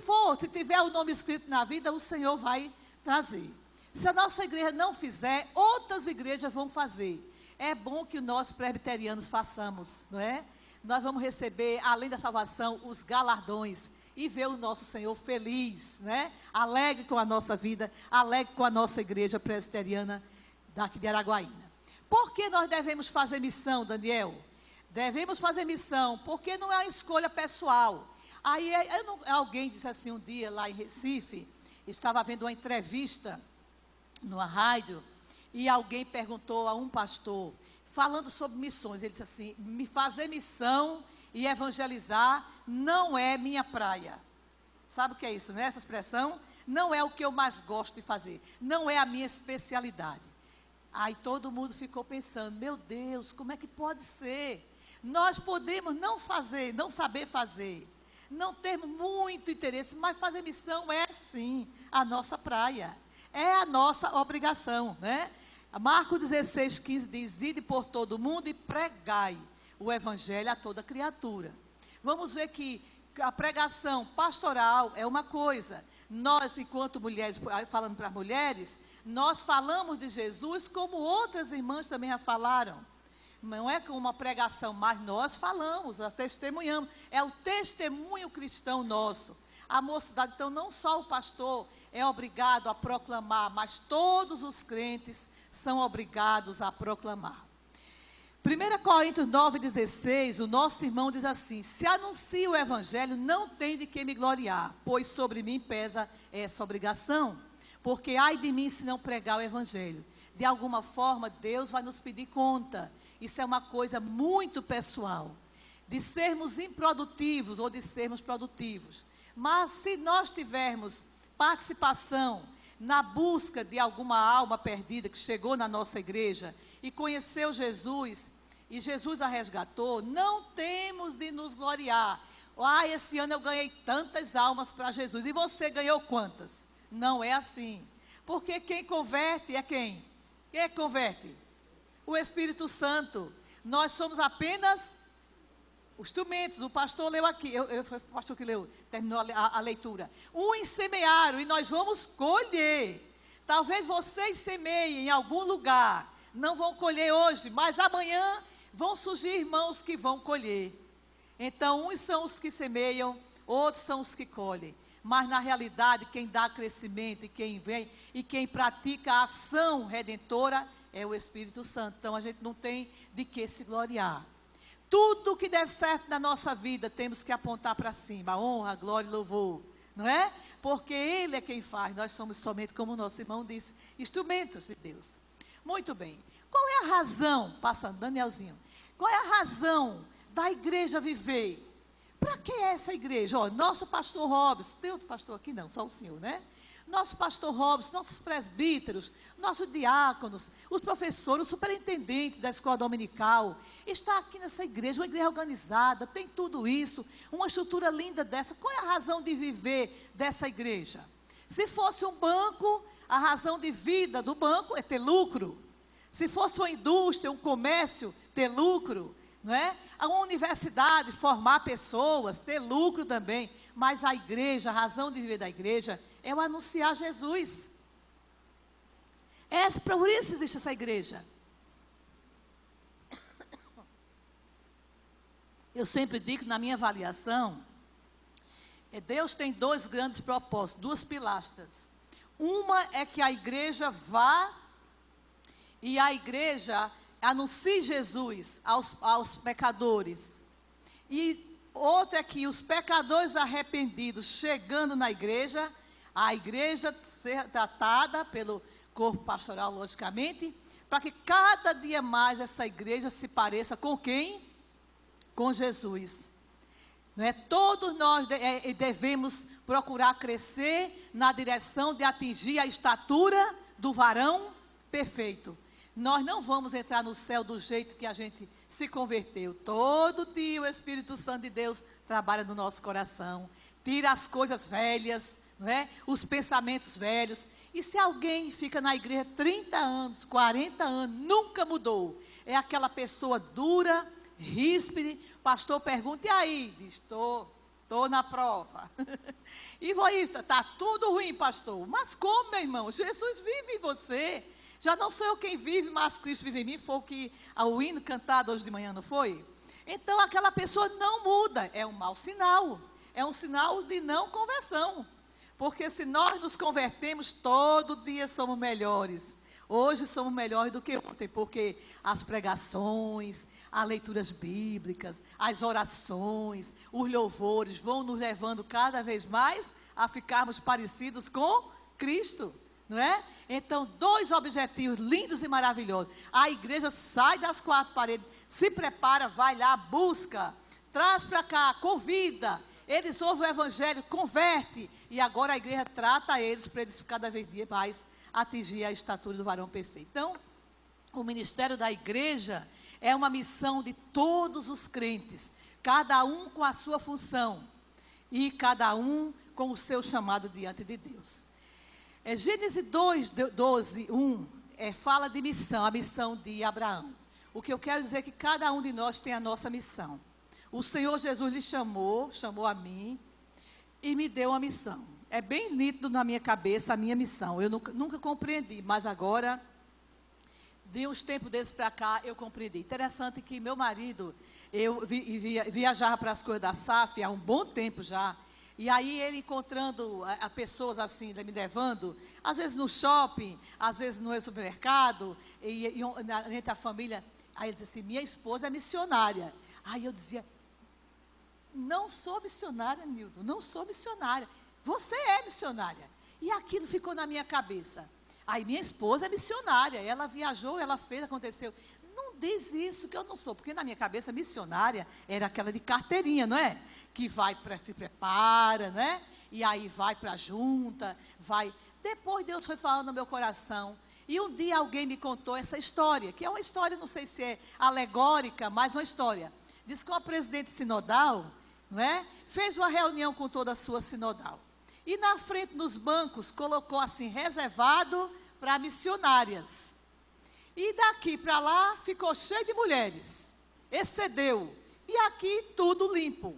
tiver o nome escrito na vida, o Senhor vai trazer. Se a nossa igreja não fizer, outras igrejas vão fazer. É bom que nós presbiterianos façamos, não é? Nós vamos receber, além da salvação, os galardões e ver o nosso Senhor feliz, né? Alegre com a nossa vida, alegre com a nossa igreja presbiteriana daqui de Araguaína. Por que nós devemos fazer missão, Daniel? Devemos fazer missão porque não é uma escolha pessoal. Aí alguém disse assim um dia lá em Recife, estava vendo uma entrevista numa rádio, e alguém perguntou a um pastor, falando sobre missões, ele disse assim, fazer missão e evangelizar não é minha praia. Sabe o que é isso, né? Essa expressão, não é o que eu mais gosto de fazer, não é a minha especialidade. Aí todo mundo ficou pensando, meu Deus, como é que pode ser? Nós podemos não saber fazer, não termos muito interesse, mas fazer missão é sim a nossa praia, é a nossa obrigação, né? Marcos 16:15 diz, ide por todo mundo e pregai o evangelho a toda criatura. Vamos ver que a pregação pastoral é uma coisa. Nós, enquanto mulheres, falando para mulheres, nós falamos de Jesus como outras irmãs também já falaram. Não é com uma pregação, mas nós falamos, nós testemunhamos. É o testemunho cristão nosso. A mocidade, então, não só o pastor é obrigado a proclamar, mas todos os crentes são obrigados a proclamar. 1 Coríntios 9:16, o nosso irmão diz assim, se anuncio o evangelho, não tem de que me gloriar, pois sobre mim pesa essa obrigação, porque ai de mim se não pregar o evangelho. De alguma forma, Deus vai nos pedir conta. Isso é uma coisa muito pessoal, de sermos improdutivos ou de sermos produtivos. Mas se nós tivermos participação na busca de alguma alma perdida que chegou na nossa igreja e conheceu Jesus, e Jesus a resgatou, não temos de nos gloriar. Esse ano eu ganhei tantas almas para Jesus, e você ganhou quantas? Não é assim, porque quem converte é quem? Quem é que converte? O Espírito Santo. Nós somos apenas instrumentos. O pastor leu aqui, foi o pastor que leu, terminou a leitura. Semearam e nós vamos colher. Talvez vocês semeiem em algum lugar, não vão colher hoje, mas amanhã vão surgir irmãos que vão colher. Então, uns são os que semeiam, outros são os que colhem. Mas na realidade, quem dá crescimento e quem vem e quem pratica a ação redentora é o Espírito Santo. Então, a gente não tem de que se gloriar. Tudo que der certo na nossa vida, temos que apontar para cima. Honra, glória e louvor. Não é? Porque Ele é quem faz. Nós somos somente, como o nosso irmão disse, instrumentos de Deus. Muito bem. Qual é a razão, passando, Danielzinho, qual é a razão da igreja viver? Para que é essa igreja? Nosso pastor Robson, tem outro pastor aqui? Não, só o senhor, né? Nosso pastor Robson, nossos presbíteros, nossos diáconos, os professores, o superintendente da escola dominical, está aqui nessa igreja, uma igreja organizada, tem tudo isso, uma estrutura linda dessa. Qual é a razão de viver dessa igreja? Se fosse um banco, a razão de vida do banco é ter lucro. Se fosse uma indústria, um comércio, ter lucro, não é? Uma universidade, formar pessoas, ter lucro também. Mas a igreja, a razão de viver da igreja é o anunciar Jesus. Por isso existe essa igreja. Eu sempre digo, na minha avaliação, Deus tem dois grandes propósitos, duas pilastras. Uma é que a igreja vá e a igreja anuncie Jesus aos pecadores. E outra é que os pecadores arrependidos chegando na igreja, A igreja ser tratada pelo corpo pastoral, logicamente, para que cada dia mais essa igreja se pareça com quem? Com Jesus. Não é? Todos nós devemos procurar crescer na direção de atingir a estatura do varão perfeito. Nós não vamos entrar no céu do jeito que a gente se converteu. Todo dia o Espírito Santo de Deus trabalha no nosso coração, tira as coisas velhas, não é? Os pensamentos velhos. E se alguém fica na igreja 30 anos, 40 anos, nunca mudou, é aquela pessoa dura, ríspide. O pastor pergunta, e aí? Diz, estou na prova. E vou ir, está tudo ruim, pastor. Mas como, meu irmão? Jesus vive em você. Já não sou eu quem vive, mas Cristo vive em mim. Foi o que o hino cantado hoje de manhã, não foi? Então aquela pessoa não muda. É um mau sinal. É um sinal de não conversão. Porque se nós nos convertemos, todo dia somos melhores. Hoje somos melhores do que ontem, porque as pregações, as leituras bíblicas, as orações, os louvores vão nos levando cada vez mais a ficarmos parecidos com Cristo, não é? Então, 2 objetivos lindos e maravilhosos. A igreja sai das 4 paredes, se prepara, vai lá, busca, traz para cá, convida. Eles ouvem o evangelho, converte. E agora a igreja trata eles para eles cada vez mais atingir a estatura do varão perfeito. Então, o ministério da igreja é uma missão de todos os crentes, cada um com a sua função e cada um com o seu chamado diante de Deus. Gênesis 2:12, fala de missão, a missão de Abraão. O que eu quero dizer é que cada um de nós tem a nossa missão. O Senhor Jesus lhe chamou a mim e me deu uma missão. É bem nítido na minha cabeça a minha missão. Eu nunca compreendi, mas agora, de uns tempos desses para cá, eu compreendi. Interessante que meu marido, eu viajava para as coisas da SAF há um bom tempo já. E aí ele encontrando a pessoas assim, me levando, às vezes no shopping, às vezes no supermercado, entre a família. Aí ele disse assim, minha esposa é missionária. Aí eu dizia, não sou missionária, Nildo, não sou missionária. Você é missionária. E aquilo ficou na minha cabeça. Aí minha esposa é missionária, ela viajou, ela fez, aconteceu. Não diz isso que eu não sou, porque na minha cabeça missionária era aquela de carteirinha, não é? Que se prepara, né? E aí vai para a junta, vai. Depois Deus foi falando no meu coração. E um dia alguém me contou essa história, que é uma história, não sei se é alegórica, mas uma história. Diz que uma presidente sinodal, não é? Fez uma reunião com toda a sua sinodal. E na frente dos bancos colocou assim, reservado para missionárias. E daqui para lá ficou cheio de mulheres. Excedeu. E aqui tudo limpo.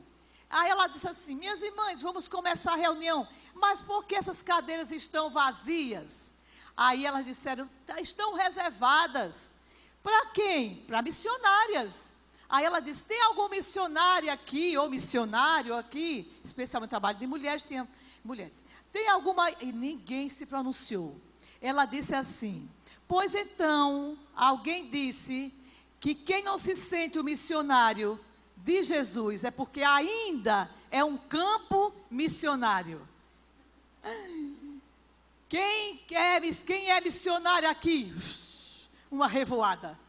Aí ela disse assim, minhas irmãs, vamos começar a reunião. Mas por que essas cadeiras estão vazias? Aí elas disseram, estão reservadas. Para quem? Para missionárias. Aí ela disse, tem algum missionário aqui, ou missionário aqui, especialmente trabalho de mulheres, tinha mulheres. Tem alguma, e ninguém se pronunciou. Ela disse assim, pois então, alguém disse que quem não se sente o missionário de Jesus é porque ainda é um campo missionário. Quem é missionário aqui? Uma revoada.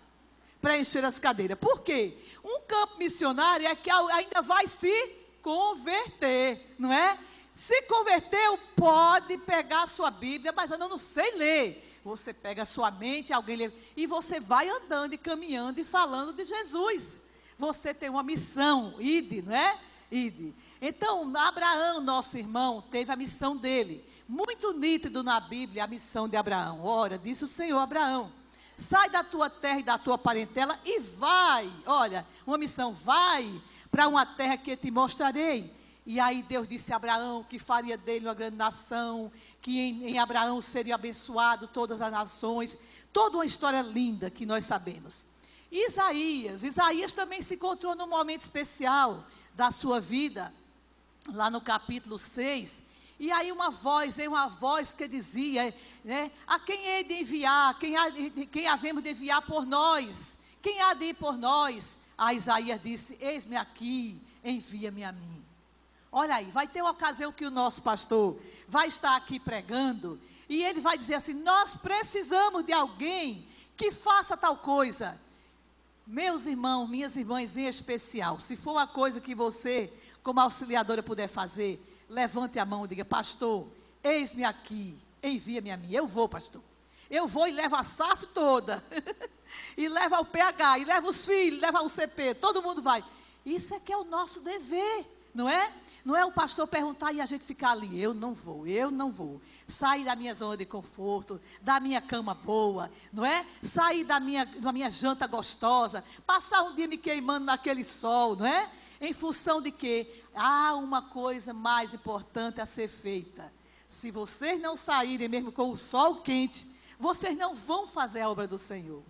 Para encher as cadeiras. Por quê? Um campo missionário é que ainda vai se converter, não é? Se converteu, pode pegar a sua Bíblia, mas eu não sei ler. Você pega a sua mente, alguém lê, e você vai andando e caminhando e falando de Jesus. Você tem uma missão, ide, não é? Ide. Então, Abraão, nosso irmão, teve a missão dele. Muito nítido na Bíblia a missão de Abraão. Ora, disse o Senhor a Abraão, sai da tua terra e da tua parentela e vai, olha, uma missão, vai para uma terra que eu te mostrarei. E aí Deus disse a Abraão que faria dele uma grande nação, que em Abraão seriam abençoadas todas as nações, toda uma história linda que nós sabemos. Isaías também se encontrou num momento especial da sua vida, lá no capítulo 6, e aí uma voz que dizia, né, a quem hei de enviar, quem havemos de enviar por nós, quem há de ir por nós? A Isaías disse, eis-me aqui, envia-me a mim. Olha aí, vai ter uma ocasião que o nosso pastor vai estar aqui pregando e ele vai dizer assim: nós precisamos de alguém que faça tal coisa. Meus irmãos, minhas irmãs em especial, se for uma coisa que você, como auxiliadora, puder fazer, levante a mão e diga: pastor, eis-me aqui, envia-me a mim. Eu vou, pastor. Eu vou e levo a SAF toda. E leva o PH, e leva os filhos, leva o CP, todo mundo vai. Isso é que é o nosso dever, não é? Não é o pastor perguntar e a gente ficar ali: eu não vou, eu não vou. Sair da minha zona de conforto, da minha cama boa, não é? Sair da minha janta gostosa, passar um dia me queimando naquele sol, não é? Em função de que há uma coisa mais importante a ser feita. Se vocês não saírem mesmo com o sol quente, vocês não vão fazer a obra do Senhor.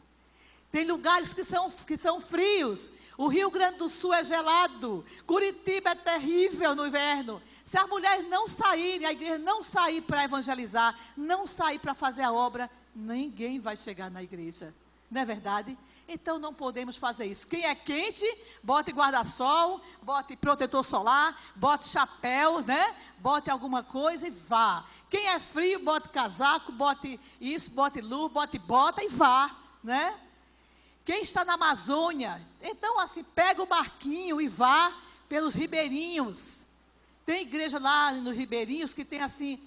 Tem lugares que são frios. O Rio Grande do Sul é gelado. Curitiba é terrível no inverno. Se as mulheres não saírem, a igreja não sair para evangelizar, não sair para fazer a obra, ninguém vai chegar na igreja. Não é verdade? Então não podemos fazer isso. Quem é quente, bote guarda-sol, bote protetor solar, bote chapéu, né? Bote alguma coisa e vá. Quem é frio, bote casaco, bote isso, bote luva, bote bota e vá, né? Quem está na Amazônia, então assim, pega o barquinho e vá pelos ribeirinhos. Tem igreja lá nos ribeirinhos que tem assim,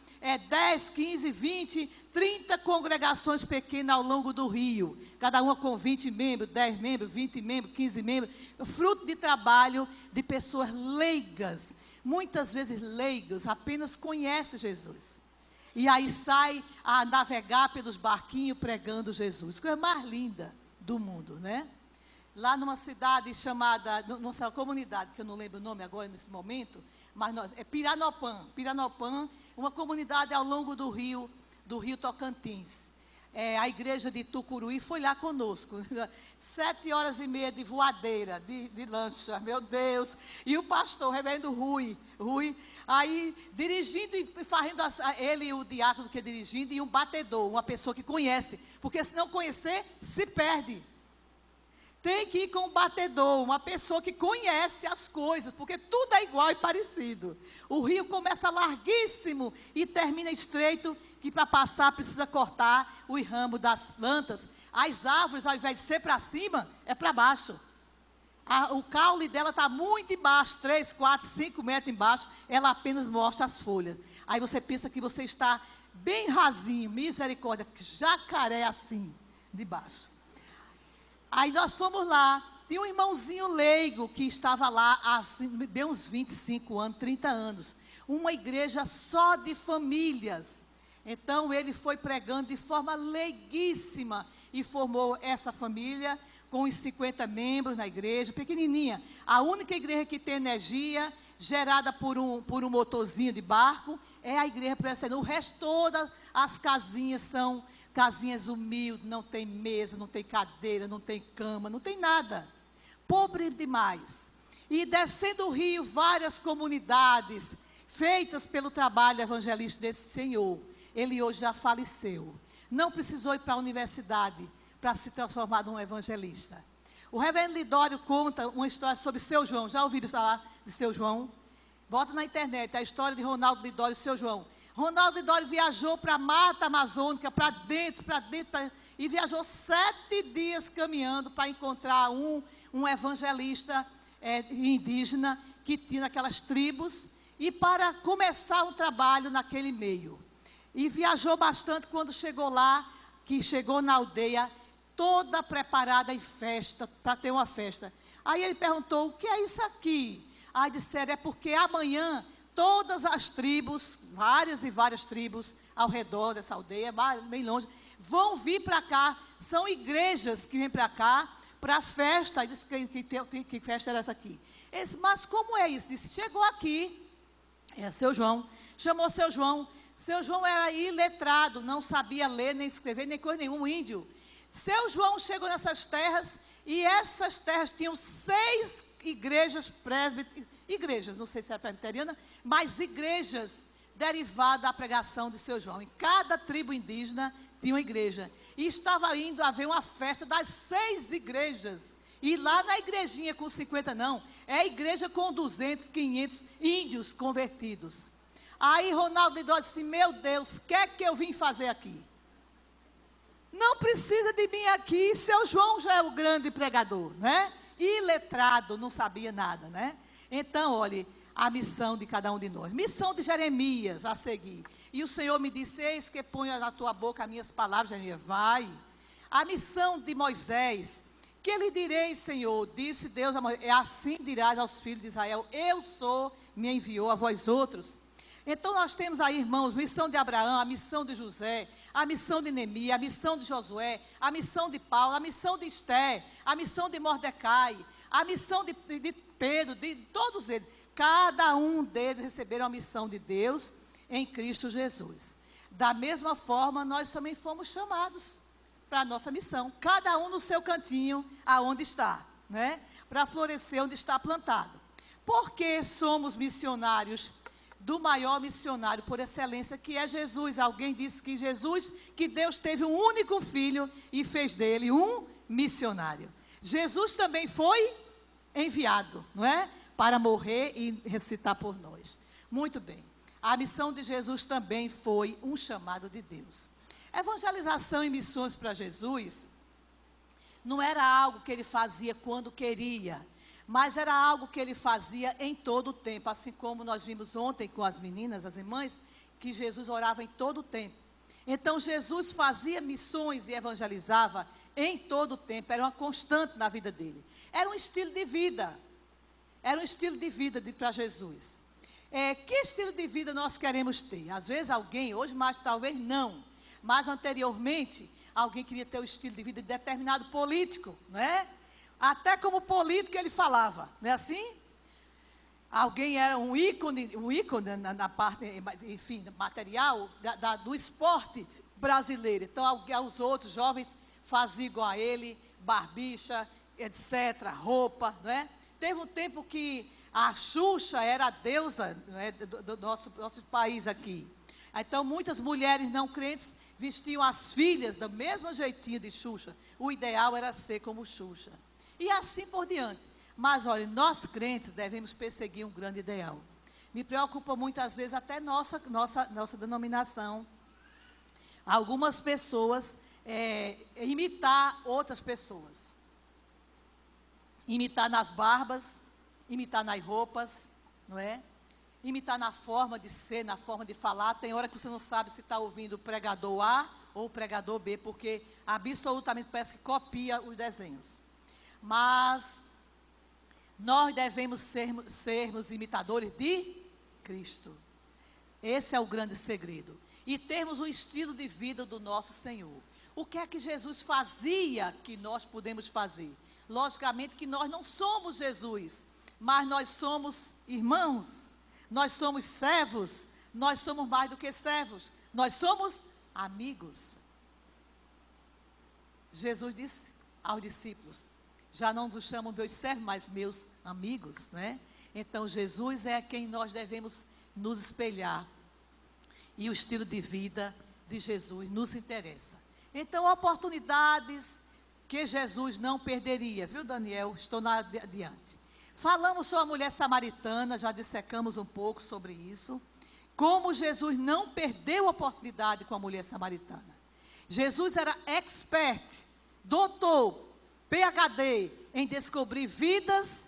10, 15, 20, 30 congregações pequenas ao longo do rio. Cada uma com 20 membros, 10 membros, 20 membros, 15 membros. Fruto de trabalho de pessoas leigas. Muitas vezes leigas, apenas conhecem Jesus. E aí sai a navegar pelos barquinhos pregando Jesus. Coisa mais linda do mundo, né? Lá numa cidade chamada, numa comunidade, que eu não lembro o nome agora nesse momento, mas é Piranopã, uma comunidade ao longo do rio Tocantins. A igreja de Tucuruí foi lá conosco, 7h30 de voadeira, de lancha, meu Deus, e o pastor, o reverendo Rui, aí dirigindo e fazendo, ele e o diácono que é dirigindo, e um batedor, uma pessoa que conhece, porque se não conhecer, se perde. Tem que ir com um batedor, uma pessoa que conhece as coisas, porque tudo é igual e parecido. O rio começa larguíssimo e termina estreito, que para passar precisa cortar o ramo das plantas. As árvores, ao invés de ser para cima, é para baixo. O caule dela está muito embaixo, 3, 4, 5 metros embaixo, ela apenas mostra as folhas. Aí você pensa que você está bem rasinho, misericórdia, jacaré assim, de baixo. Aí nós fomos lá, tinha um irmãozinho leigo que estava lá há bem uns 25 anos, 30 anos. Uma igreja só de famílias. Então ele foi pregando de forma leiguíssima e formou essa família com uns 50 membros na igreja, pequenininha. A única igreja que tem energia gerada por um motorzinho de barco é a igreja presbiteriana. O resto, todas as casinhas são casinhas humildes, não tem mesa, não tem cadeira, não tem cama, não tem nada. Pobre demais. E descendo o rio, várias comunidades feitas pelo trabalho evangelístico desse senhor. Ele hoje já faleceu. Não precisou ir para a universidade para se transformar num evangelista. O reverendo Lidório conta uma história sobre Seu João. Já ouviram falar de Seu João? Bota na internet a história de Ronaldo Lidório e Seu João. Ronaldo Lidório viajou para a Mata Amazônica, para dentro, e viajou 7 dias caminhando para encontrar um evangelista indígena que tinha aquelas tribos, e para começar um trabalho naquele meio. E viajou bastante. Quando chegou lá, que chegou na aldeia, toda preparada em festa, para ter uma festa. Aí ele perguntou: o que é isso aqui? Aí disseram: é porque amanhã todas as tribos, várias e várias tribos ao redor dessa aldeia, bem longe, vão vir para cá. São igrejas que vêm para cá para a festa. Ele disse que festa era essa aqui. Ele disse: mas como é isso? Disse: chegou aqui, Seu João, chamou Seu João. Seu João era iletrado, não sabia ler, nem escrever, nem coisa nenhuma, um índio. Seu João chegou nessas terras, e essas terras tinham 6 igrejas igrejas, não sei se era presbiteriana, mas igrejas derivadas da pregação de Seu João. Em cada tribo indígena tinha uma igreja. E estava indo haver uma festa das 6 igrejas E lá na igrejinha com 50 não, é a igreja com 200, 500 índios convertidos. Aí Ronaldo Lidório disse, meu Deus, o que é que eu vim fazer aqui? Não precisa de mim aqui, seu João já é o grande pregador, né? Iletrado, não sabia nada, né? Então, olhe, a missão de cada um de nós. Missão de Jeremias a seguir. E o Senhor me disse, eis que ponho na tua boca as minhas palavras, Jeremias, vai. A missão de Moisés, que lhe direi, Senhor, disse Deus a Moisés, assim dirás aos filhos de Israel, eu sou, me enviou a vós outros. Então nós temos aí, irmãos, missão de Abraão, a missão de José, a missão de Neemias, a missão de Josué, a missão de Paulo, a missão de Esté, a missão de Mordecai, a missão de Pedro, de todos eles. Cada um deles receberam a missão de Deus em Cristo Jesus. Da mesma forma, nós também fomos chamados para a nossa missão, cada um no seu cantinho, aonde está, né? Para florescer onde está plantado. Porque somos missionários do maior missionário por excelência, que é Jesus. Alguém disse que Jesus, que Deus teve um único filho e fez dele um missionário. Jesus também foi enviado, não é? Para morrer e ressuscitar por nós. Muito bem. A missão de Jesus também foi um chamado de Deus. Evangelização e missões para Jesus não era algo que ele fazia quando queria, mas era algo que ele fazia em todo o tempo, assim como nós vimos ontem com as meninas, as irmãs, que Jesus orava em todo o tempo. Então Jesus fazia missões e evangelizava em todo o tempo, era uma constante na vida dele. Era um estilo de vida, para Jesus. Que estilo de vida nós queremos ter? Às vezes alguém, hoje mais talvez não, mas anteriormente, alguém queria ter o estilo de vida de determinado político, não é? Até como político ele falava, não é assim? Alguém era um ícone na parte, enfim, material do esporte brasileiro. Então, os outros jovens faziam igual a ele, barbicha, etc., roupa, não é? Teve um tempo que a Xuxa era a deusa, não é, do nosso país aqui. Então, muitas mulheres não crentes vestiam as filhas do mesmo jeitinho de Xuxa. O ideal era ser como Xuxa. E assim por diante. Mas, olha, nós crentes devemos perseguir um grande ideal. Me preocupa muitas vezes até nossa denominação. Algumas pessoas imitar outras pessoas. Imitar nas barbas, imitar nas roupas, não é? Imitar na forma de ser, na forma de falar. Tem hora que você não sabe se está ouvindo o pregador A ou o pregador B, porque absolutamente parece que copia os desenhos. Mas nós devemos sermos imitadores de Cristo. Esse é o grande segredo. E termos o estilo de vida do nosso Senhor. O que é que Jesus fazia que nós podemos fazer? Logicamente que nós não somos Jesus, mas nós somos irmãos, nós somos servos, nós somos mais do que servos, nós somos amigos. Jesus disse aos discípulos, já não vos chamo meus servos, mas meus amigos, né? Então Jesus é quem nós devemos nos espelhar. E o estilo de vida de Jesus nos interessa. Então, oportunidades que Jesus não perderia, viu, Daniel? Estou adiante. Falamos sobre a mulher samaritana, já dissecamos um pouco sobre isso. Como Jesus não perdeu a oportunidade com a mulher samaritana. Jesus era expert, doutor, PhD em descobrir vidas,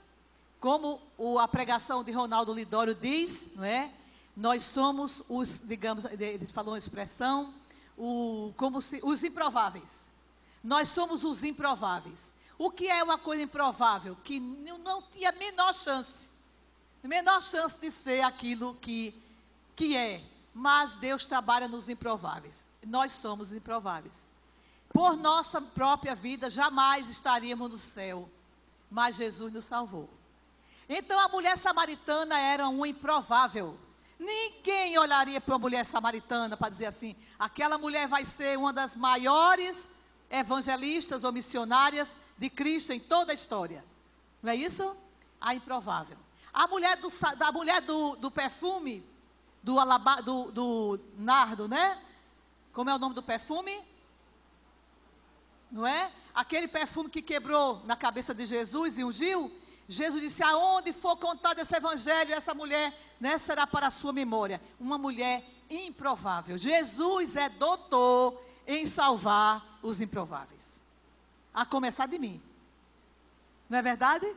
como a pregação de Ronaldo Lidório diz, não é? Nós somos os, digamos, ele falou uma expressão, os improváveis. Nós somos os improváveis. O que é uma coisa improvável? Que não tinha a menor chance de ser aquilo que é. Mas Deus trabalha nos improváveis. Nós somos improváveis. Por nossa própria vida, jamais estaríamos no céu. Mas Jesus nos salvou. Então a mulher samaritana era um improvável. Ninguém olharia para uma mulher samaritana para dizer assim, aquela mulher vai ser uma das maiores evangelistas ou missionárias de Cristo em toda a história. Não é isso? A improvável. A mulher do perfume, do nardo, né? Como é o nome do perfume? não é? Aquele perfume que quebrou na cabeça de Jesus e ungiu. Jesus disse, aonde for contado esse evangelho, essa mulher, né, será para a sua memória. Uma mulher improvável. Jesus é doutor em salvar os improváveis. A começar de mim. Não é verdade?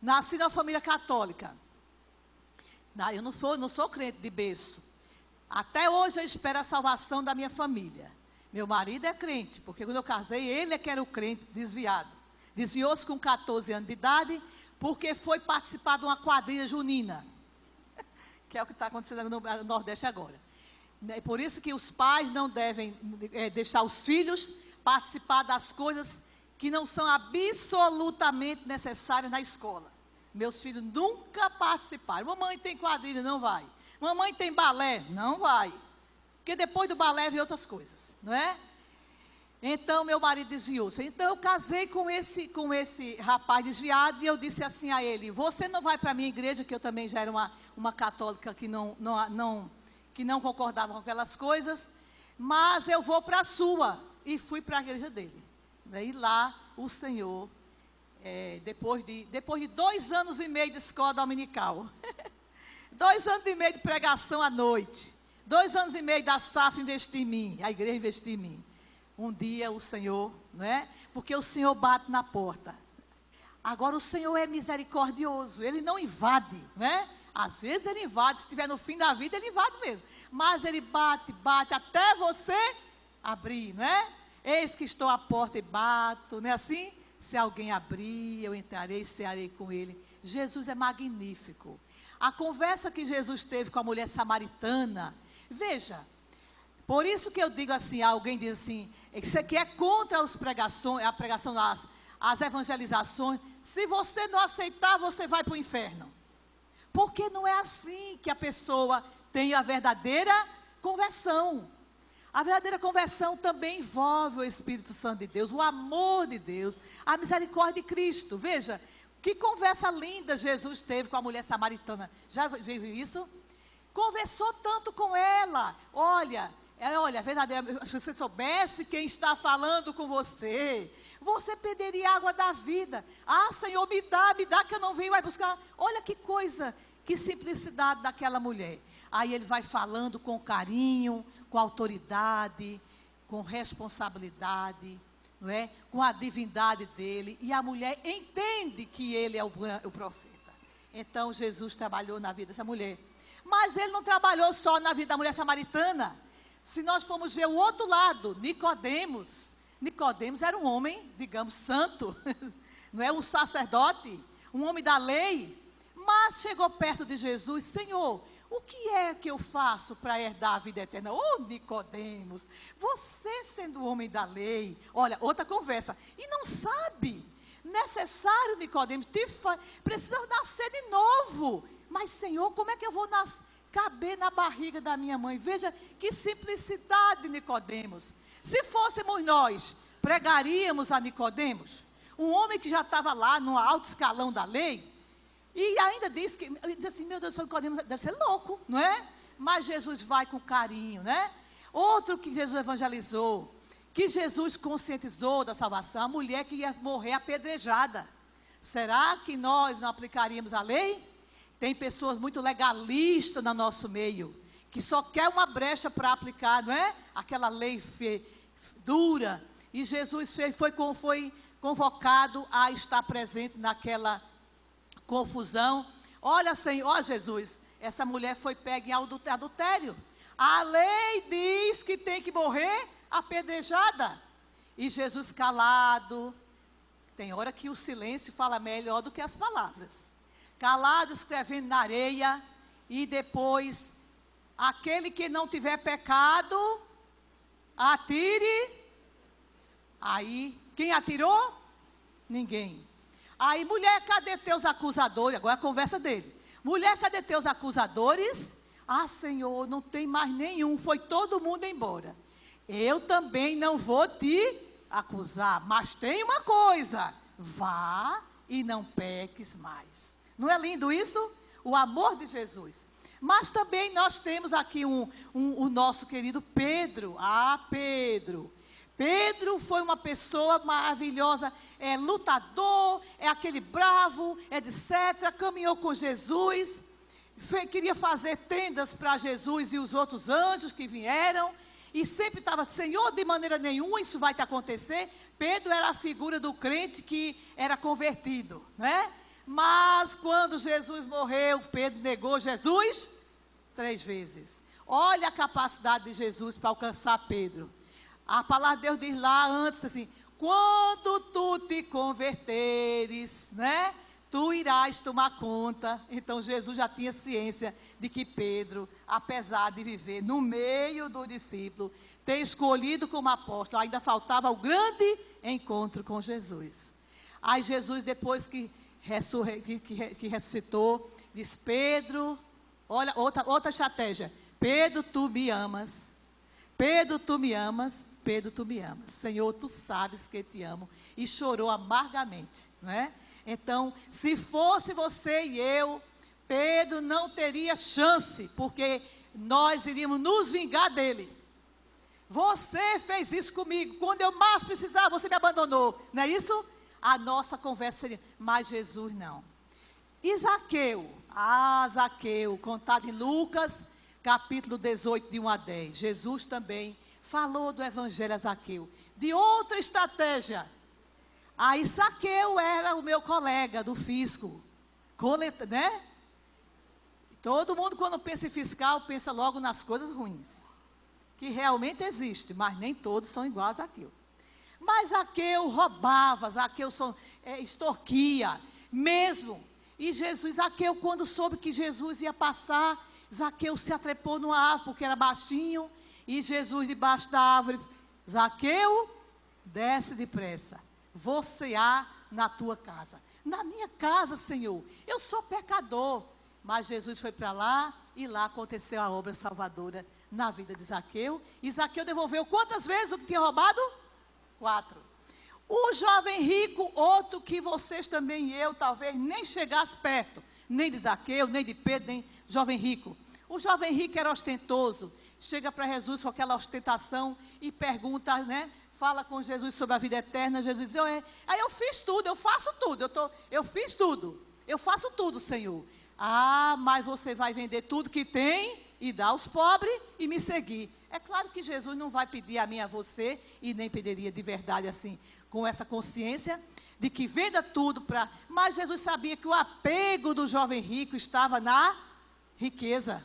Nasci numa família católica. Não, eu não sou crente de berço. Até hoje eu espero a salvação da minha família. Meu marido é crente, porque quando eu casei, ele é que era o crente desviado. Desviou-se com 14 anos de idade, porque foi participar de uma quadrilha junina. Que é o que está acontecendo no Nordeste agora. É por isso que os pais não devem deixar os filhos participar das coisas que não são absolutamente necessárias na escola. Meus filhos nunca participaram. Mamãe tem quadrilha, não vai. Mamãe tem balé, não vai. Porque depois do balé vem outras coisas, não é? Então, meu marido desviou-se. Então, eu casei com esse rapaz desviado e eu disse assim a ele, você não vai para a minha igreja, que eu também já era uma católica que não concordava com aquelas coisas, mas eu vou para a sua. E fui para a igreja dele. E lá, o Senhor, depois de 2 anos e meio de escola dominical, 2 anos e meio de pregação à noite, 2 anos e meio da SAF investir em mim, a igreja investir em mim. Um dia o Senhor, não é? Porque o Senhor bate na porta. Agora o Senhor é misericordioso, Ele não invade, não é? Às vezes Ele invade, se estiver no fim da vida, Ele invade mesmo. Mas Ele bate até você abrir, não é? Eis que estou à porta e bato, não é assim? Se alguém abrir, eu entrarei e cearei com Ele. Jesus é magnífico. A conversa que Jesus teve com a mulher samaritana, veja, por isso que eu digo assim, alguém diz assim, isso aqui é contra a pregação as evangelizações, se você não aceitar, você vai para o inferno. Porque não é assim que a pessoa tem a verdadeira conversão. A verdadeira conversão também envolve o Espírito Santo de Deus, o amor de Deus, a misericórdia de Cristo. Veja, que conversa linda Jesus teve com a mulher samaritana. Já viu isso? Conversou tanto com ela. Olha, verdadeira, se você soubesse quem está falando com você, você perderia a água da vida. Ah, Senhor, me dá que eu não venho mais buscar. Olha que coisa, que simplicidade daquela mulher. Aí ele vai falando com carinho, com autoridade, com responsabilidade, não é? Com a divindade dele. E a mulher entende que ele é o profeta. Então Jesus trabalhou na vida dessa mulher. Mas ele não trabalhou só na vida da mulher samaritana. Se nós formos ver o outro lado, Nicodemos era um homem, digamos, santo, não é? Um sacerdote, um homem da lei, mas chegou perto de Jesus, Senhor, o que é que eu faço para herdar a vida eterna? Ô Nicodemos, você sendo homem da lei, olha, outra conversa, e não sabe, necessário Nicodemos, precisa nascer de novo, mas Senhor, como é que eu vou caber na barriga da minha mãe? Veja que simplicidade, Nicodemos. Se fôssemos nós, pregaríamos a Nicodemos, um homem que já estava lá no alto escalão da lei, e ainda diz assim, meu Deus, Nicodemos deve ser louco, não é? Mas Jesus vai com carinho, né? Outro que Jesus evangelizou, que Jesus conscientizou da salvação, a mulher que ia morrer apedrejada. Será que nós não aplicaríamos a lei? Tem pessoas muito legalistas no nosso meio, que só quer uma brecha para aplicar, não é? Aquela lei dura. E Jesus foi convocado a estar presente naquela confusão. Olha, Senhor, ó Jesus, essa mulher foi pega em adultério. A lei diz que tem que morrer apedrejada. E Jesus calado. Tem hora que o silêncio fala melhor do que as palavras. Calado, escrevendo na areia, e depois, aquele que não tiver pecado, atire. Aí, quem atirou? Ninguém. Aí, mulher, cadê teus acusadores? Agora a conversa dele. Mulher, cadê teus acusadores? Ah, Senhor, não tem mais nenhum, foi todo mundo embora. Eu também não vou te acusar, mas tem uma coisa, vá e não peques mais. Não é lindo isso? O amor de Jesus. Mas também nós temos aqui o nosso querido Pedro. Ah, Pedro. Pedro foi uma pessoa maravilhosa, é lutador, é aquele bravo, etc. Caminhou com Jesus, queria fazer tendas para Jesus e os outros anjos que vieram, e sempre estava, Senhor, de maneira nenhuma isso vai te acontecer. Pedro era a figura do crente que era convertido, né? Mas quando Jesus morreu, Pedro negou Jesus 3 vezes. Olha a capacidade de Jesus para alcançar Pedro. A palavra de Deus diz lá antes assim, quando tu te converteres, né? Tu irás tomar conta. Então Jesus já tinha ciência de que Pedro, apesar de viver no meio do discípulo, ter escolhido como apóstolo, ainda faltava o grande encontro com Jesus. Aí Jesus, depois que ressuscitou, diz, Pedro, olha, outra estratégia, Pedro, tu me amas, Pedro, tu me amas, Pedro, tu me amas, Senhor, tu sabes que te amo, e chorou amargamente, não é? Então, se fosse você e eu, Pedro não teria chance, porque nós iríamos nos vingar dele. Você fez isso comigo, quando eu mais precisava, você me abandonou, não é isso? A nossa conversa seria, mas Jesus não. E Zaqueu, Zaqueu, contado em Lucas, capítulo 18, de 1 a 10, Jesus também falou do evangelho a Zaqueu, de outra estratégia. Aí Zaqueu era o meu colega do fisco, né? Todo mundo quando pensa em fiscal, pensa logo nas coisas ruins, que realmente existe, mas nem todos são iguais a Zaqueu. Mas Zaqueu roubava, Zaqueu extorquia, mesmo. E Zaqueu, quando soube que Jesus ia passar, Zaqueu se atrepou numa árvore, porque era baixinho, e Jesus debaixo da árvore, Zaqueu, desce depressa, vou cear na tua casa. Na minha casa, Senhor, eu sou pecador. Mas Jesus foi para lá, e lá aconteceu a obra salvadora na vida de Zaqueu. E Zaqueu devolveu quantas vezes o que tinha roubado? 4. O jovem rico, outro que vocês também e eu talvez nem chegasse perto, nem de Zaqueu, nem de Pedro, nem jovem rico. O jovem rico era ostentoso, chega para Jesus com aquela ostentação e pergunta, né? Fala com Jesus sobre a vida eterna. Jesus diz, aí eu fiz tudo, eu faço tudo, eu fiz tudo, eu faço tudo, Senhor. Mas você vai vender tudo que tem e dar aos pobres e me seguir. É claro que Jesus não vai pedir a mim, a você, e nem pediria de verdade assim, com essa consciência de que venda tudo para... Mas Jesus sabia que o apego do jovem rico estava na riqueza.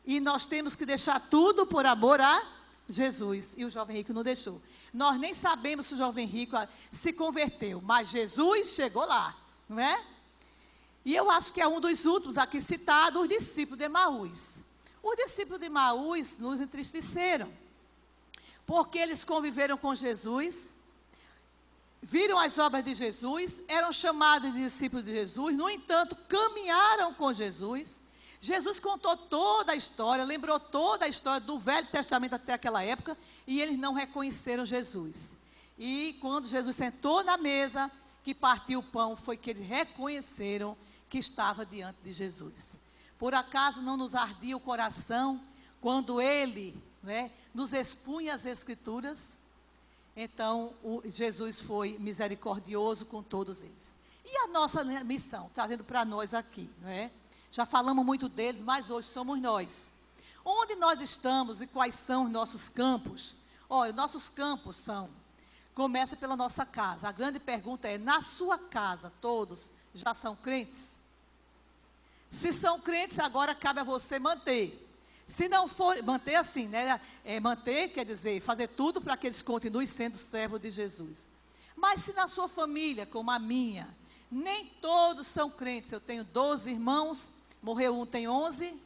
E nós temos que deixar tudo por amor a Jesus. E o jovem rico não deixou. Nós nem sabemos se o jovem rico se converteu, mas Jesus chegou lá, não é? E eu acho que é um dos últimos aqui citado, os discípulos de Emaús. Os discípulos de Emaús nos entristeceram, porque eles conviveram com Jesus, viram as obras de Jesus, eram chamados de discípulos de Jesus, no entanto, caminharam com Jesus. Jesus contou toda a história, lembrou toda a história do Velho Testamento até aquela época, e eles não reconheceram Jesus. E quando Jesus sentou na mesa, que partiu o pão, foi que eles reconheceram que estava diante de Jesus. Por acaso não nos ardia o coração quando Ele, né, nos expunha as Escrituras? Então, Jesus foi misericordioso com todos eles. E a nossa missão, trazendo para nós aqui, não é? Já falamos muito deles, mas hoje somos nós. Onde nós estamos e quais são os nossos campos? Olha, nossos campos começa pela nossa casa. A grande pergunta é, na sua casa, todos já são crentes? Se são crentes, agora cabe a você manter. Se não for, manter assim, né? Manter quer dizer, fazer tudo para que eles continuem sendo servos de Jesus. Mas se na sua família, como a minha, nem todos são crentes. Eu tenho 12 irmãos, morreu um, tem 11.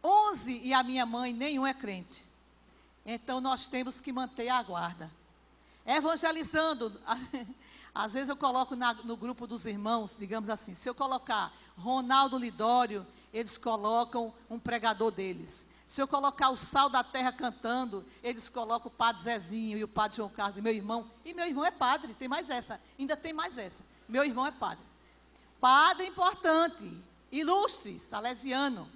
11 e a minha mãe, nenhum é crente. Então nós temos que manter a guarda. Evangelizando. Às vezes eu coloco no grupo dos irmãos, digamos assim, se eu colocar Ronaldo Lidório, eles colocam um pregador deles. Se eu colocar o Sal da Terra cantando, eles colocam o Padre Zezinho e o Padre João Carlos, e meu irmão é padre, tem mais essa, ainda tem mais essa. Meu irmão é padre. Padre importante, ilustre, salesiano.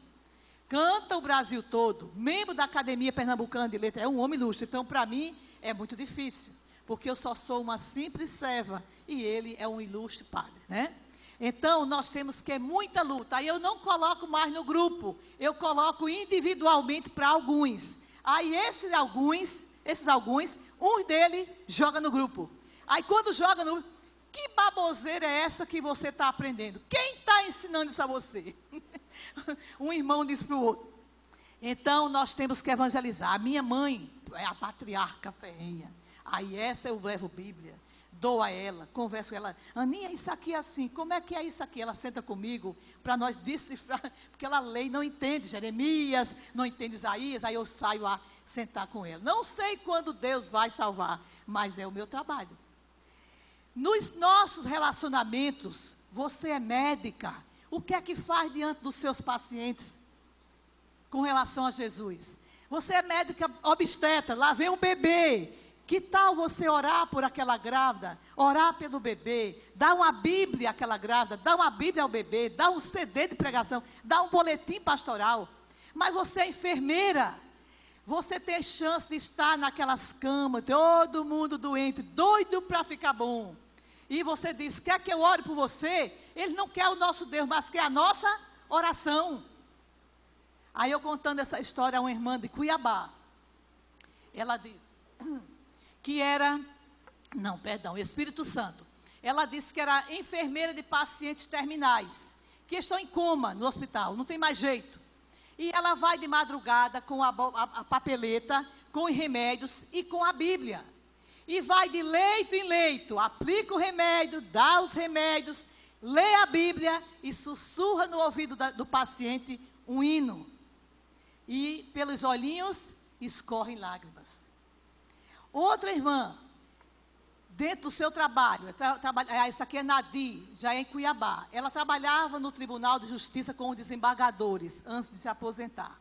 Canta o Brasil todo, membro da Academia Pernambucana de Letras, é um homem ilustre. Então, para mim, é muito difícil, porque eu só sou uma simples serva e ele é um ilustre padre, né? Então, nós temos que muita luta. Aí eu não coloco mais no grupo, eu coloco individualmente para alguns. Aí esses alguns, um dele joga no grupo. Aí quando joga no... Que baboseira é essa que você está aprendendo? Quem está ensinando isso a você? Um irmão diz para o outro. Então, nós temos que evangelizar. A minha mãe é a patriarca ferrenha. Aí essa eu levo Bíblia, dou a ela, converso com ela. Aninha, isso aqui é assim, como é que é isso aqui? Ela senta comigo para nós decifrar, porque ela lê e não entende Jeremias, não entende Isaías, aí eu saio lá sentar com ela. Não sei quando Deus vai salvar, mas é o meu trabalho. Nos nossos relacionamentos, você é médica, o que é que faz diante dos seus pacientes com relação a Jesus? Você é médica obstetra, lá vem um bebê. Que tal você orar por aquela grávida, orar pelo bebê, dar uma Bíblia àquela grávida, dar uma Bíblia ao bebê, dar um CD de pregação, dar um boletim pastoral. Mas você é enfermeira, você tem chance de estar naquelas camas, todo mundo doente, doido para ficar bom. E você diz, quer que eu ore por você? Ele não quer o nosso Deus, mas quer a nossa oração. Aí eu contando essa história a uma irmã de Cuiabá, ela diz... Espírito Santo. Ela disse que era enfermeira de pacientes terminais, que estão em coma no hospital, não tem mais jeito. E ela vai de madrugada com a papeleta, com os remédios e com a Bíblia. E vai de leito em leito, aplica o remédio, dá os remédios, lê a Bíblia e sussurra no ouvido do paciente um hino. E pelos olhinhos escorrem lágrimas. Outra irmã, dentro do seu trabalho, essa aqui é Nadi, já é em Cuiabá. Ela trabalhava no Tribunal de Justiça com os desembargadores, antes de se aposentar.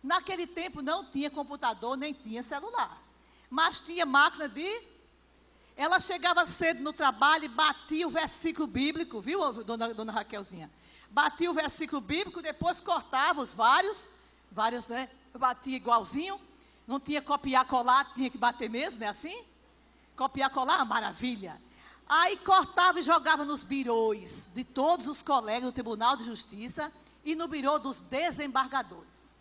Naquele tempo não tinha computador, nem tinha celular. Mas tinha máquina de... Ela chegava cedo no trabalho e batia o versículo bíblico, viu, dona Raquelzinha? Batia o versículo bíblico, depois cortava os vários, né? Batia igualzinho. Não tinha copiar, colar, tinha que bater mesmo, não é assim? Copiar, colar, maravilha. Aí cortava e jogava nos birôs de todos os colegas do Tribunal de Justiça e no birô dos desembargadores.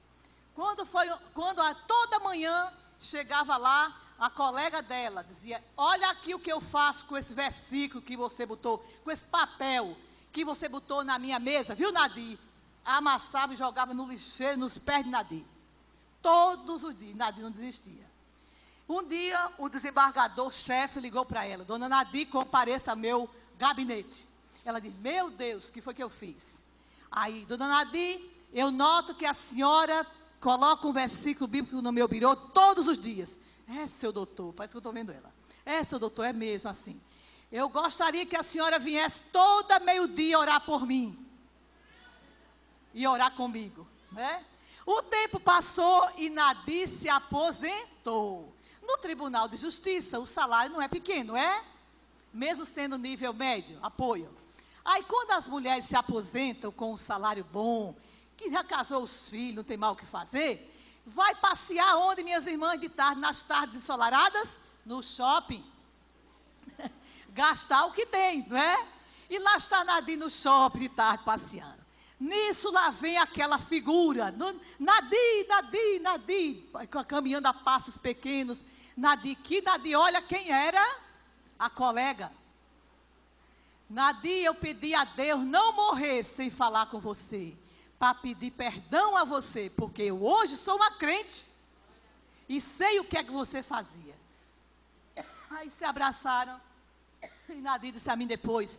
Toda manhã chegava lá, a colega dela dizia, olha aqui o que eu faço com esse versículo que você botou, com esse papel que você botou na minha mesa, viu, Nadi? Amassava e jogava no lixeiro, nos pés de Nadi. Todos os dias, Nadi não desistia. Um dia, o desembargador-chefe ligou para ela, dona Nadi, compareça ao meu gabinete. Ela disse, meu Deus, o que foi que eu fiz? Aí, dona Nadi, eu noto que a senhora coloca um versículo bíblico no meu birô todos os dias. É, seu doutor, parece que eu estou vendo ela. É, seu doutor, é mesmo assim. Eu gostaria que a senhora viesse toda meio-dia orar por mim. E orar comigo, né? O tempo passou e Nadi se aposentou. No Tribunal de Justiça, o salário não é pequeno, é? Mesmo sendo nível médio, apoio. Aí, quando as mulheres se aposentam com um salário bom, que já casou os filhos, não tem mal o que fazer, vai passear onde, minhas irmãs, de tarde, nas tardes ensolaradas? No shopping. Gastar o que tem, não é? E lá está Nadi no shopping de tarde passeando. Nisso lá vem aquela figura, Nadi, caminhando a passos pequenos. Nadi, olha quem era? A colega. Nadi, eu pedi a Deus não morrer sem falar com você, para pedir perdão a você, porque eu hoje sou uma crente e sei o que é que você fazia. Aí se abraçaram e Nadi disse a mim depois,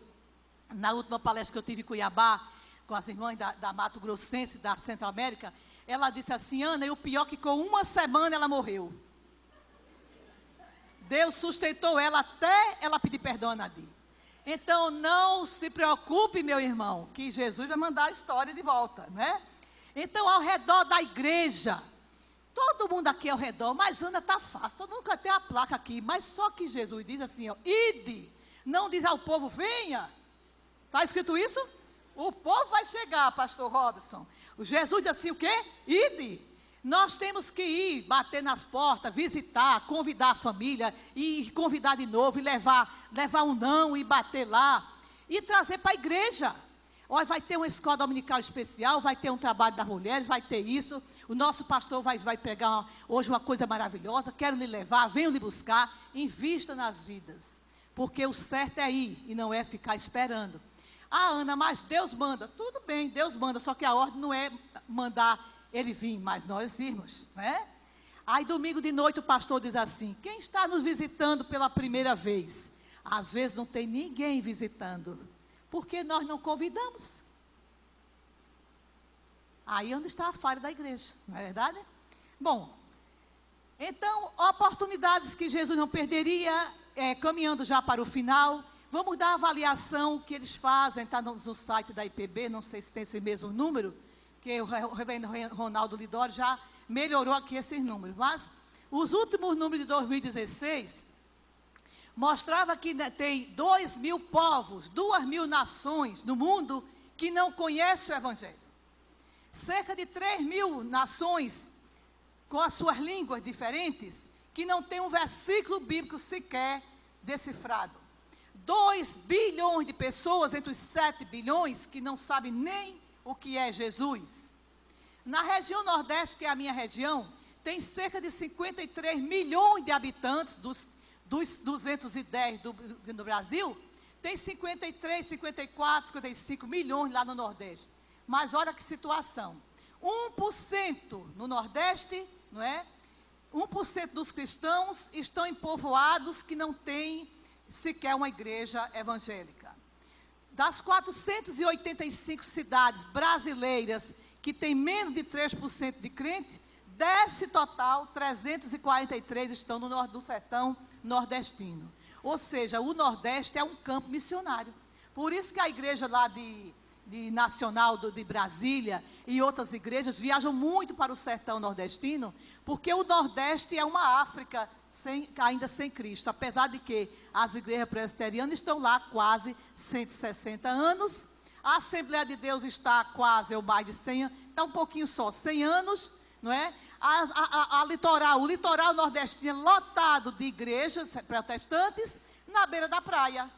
na última palestra que eu tive em Cuiabá, com as irmãs da Mato Grossense, da Central América, ela disse assim, Ana, e o pior é que com uma semana ela morreu. Deus sustentou ela até ela pedir perdão a Nadi. Então, não se preocupe, meu irmão, que Jesus vai mandar a história de volta, né? Então, ao redor da igreja, todo mundo aqui ao redor, mas Ana, está fácil, todo mundo tem a placa aqui, mas só que Jesus diz assim, ó, ide, não diz ao povo, venha. Está escrito isso? O povo vai chegar, pastor Robson. O Jesus diz assim, o quê? Ide. Nós temos que ir, bater nas portas, visitar, convidar a família, e convidar de novo, e levar um não, e bater lá, e trazer para a igreja. Olha, vai ter uma escola dominical especial, vai ter um trabalho das mulheres, vai ter isso. O nosso pastor vai pregar hoje uma coisa maravilhosa, quero lhe levar, venho lhe buscar. Invista nas vidas, porque o certo é ir e não é ficar esperando. Ah, Ana, mas Deus manda. Tudo bem, Deus manda, só que a ordem não é mandar ele vir, mas nós irmos, né? Aí domingo de noite o pastor diz assim: quem está nos visitando pela primeira vez? Às vezes não tem ninguém visitando, porque nós não convidamos. Aí onde está a falha da igreja, não é verdade? Bom, então, oportunidades que Jesus não perderia, caminhando já para o final. Vamos dar a avaliação que eles fazem, está no site da IPB, não sei se tem esse mesmo número, que o reverendo Ronaldo Lidório já melhorou aqui esses números. Mas os últimos números de 2016 mostrava que tem 2.000 povos, 2.000 nações no mundo que não conhecem o Evangelho. Cerca de 3.000 nações com as suas línguas diferentes, que não tem um versículo bíblico sequer decifrado. 2 bilhões de pessoas entre os 7 bilhões que não sabem nem o que é Jesus. Na região Nordeste, que é a minha região, tem cerca de 53 milhões de habitantes dos 210 do Brasil, tem 53, 54, 55 milhões lá no Nordeste. Mas olha que situação, 1% no Nordeste, não é? 1% dos cristãos estão em povoados que não têm sequer uma igreja evangélica. Das 485 cidades brasileiras que têm menos de 3% de crente, desse total, 343 estão no sertão nordestino. Ou seja, o Nordeste é um campo missionário. Por isso que a igreja lá de Nacional de Brasília e outras igrejas viajam muito para o sertão nordestino, porque o Nordeste é uma África ainda sem Cristo, apesar de que as igrejas presbiterianas estão lá quase 160 anos, a Assembleia de Deus está quase, ou mais de 100 anos, está um pouquinho só, 100 anos, não é? O litoral nordestino é lotado de igrejas protestantes na beira da praia.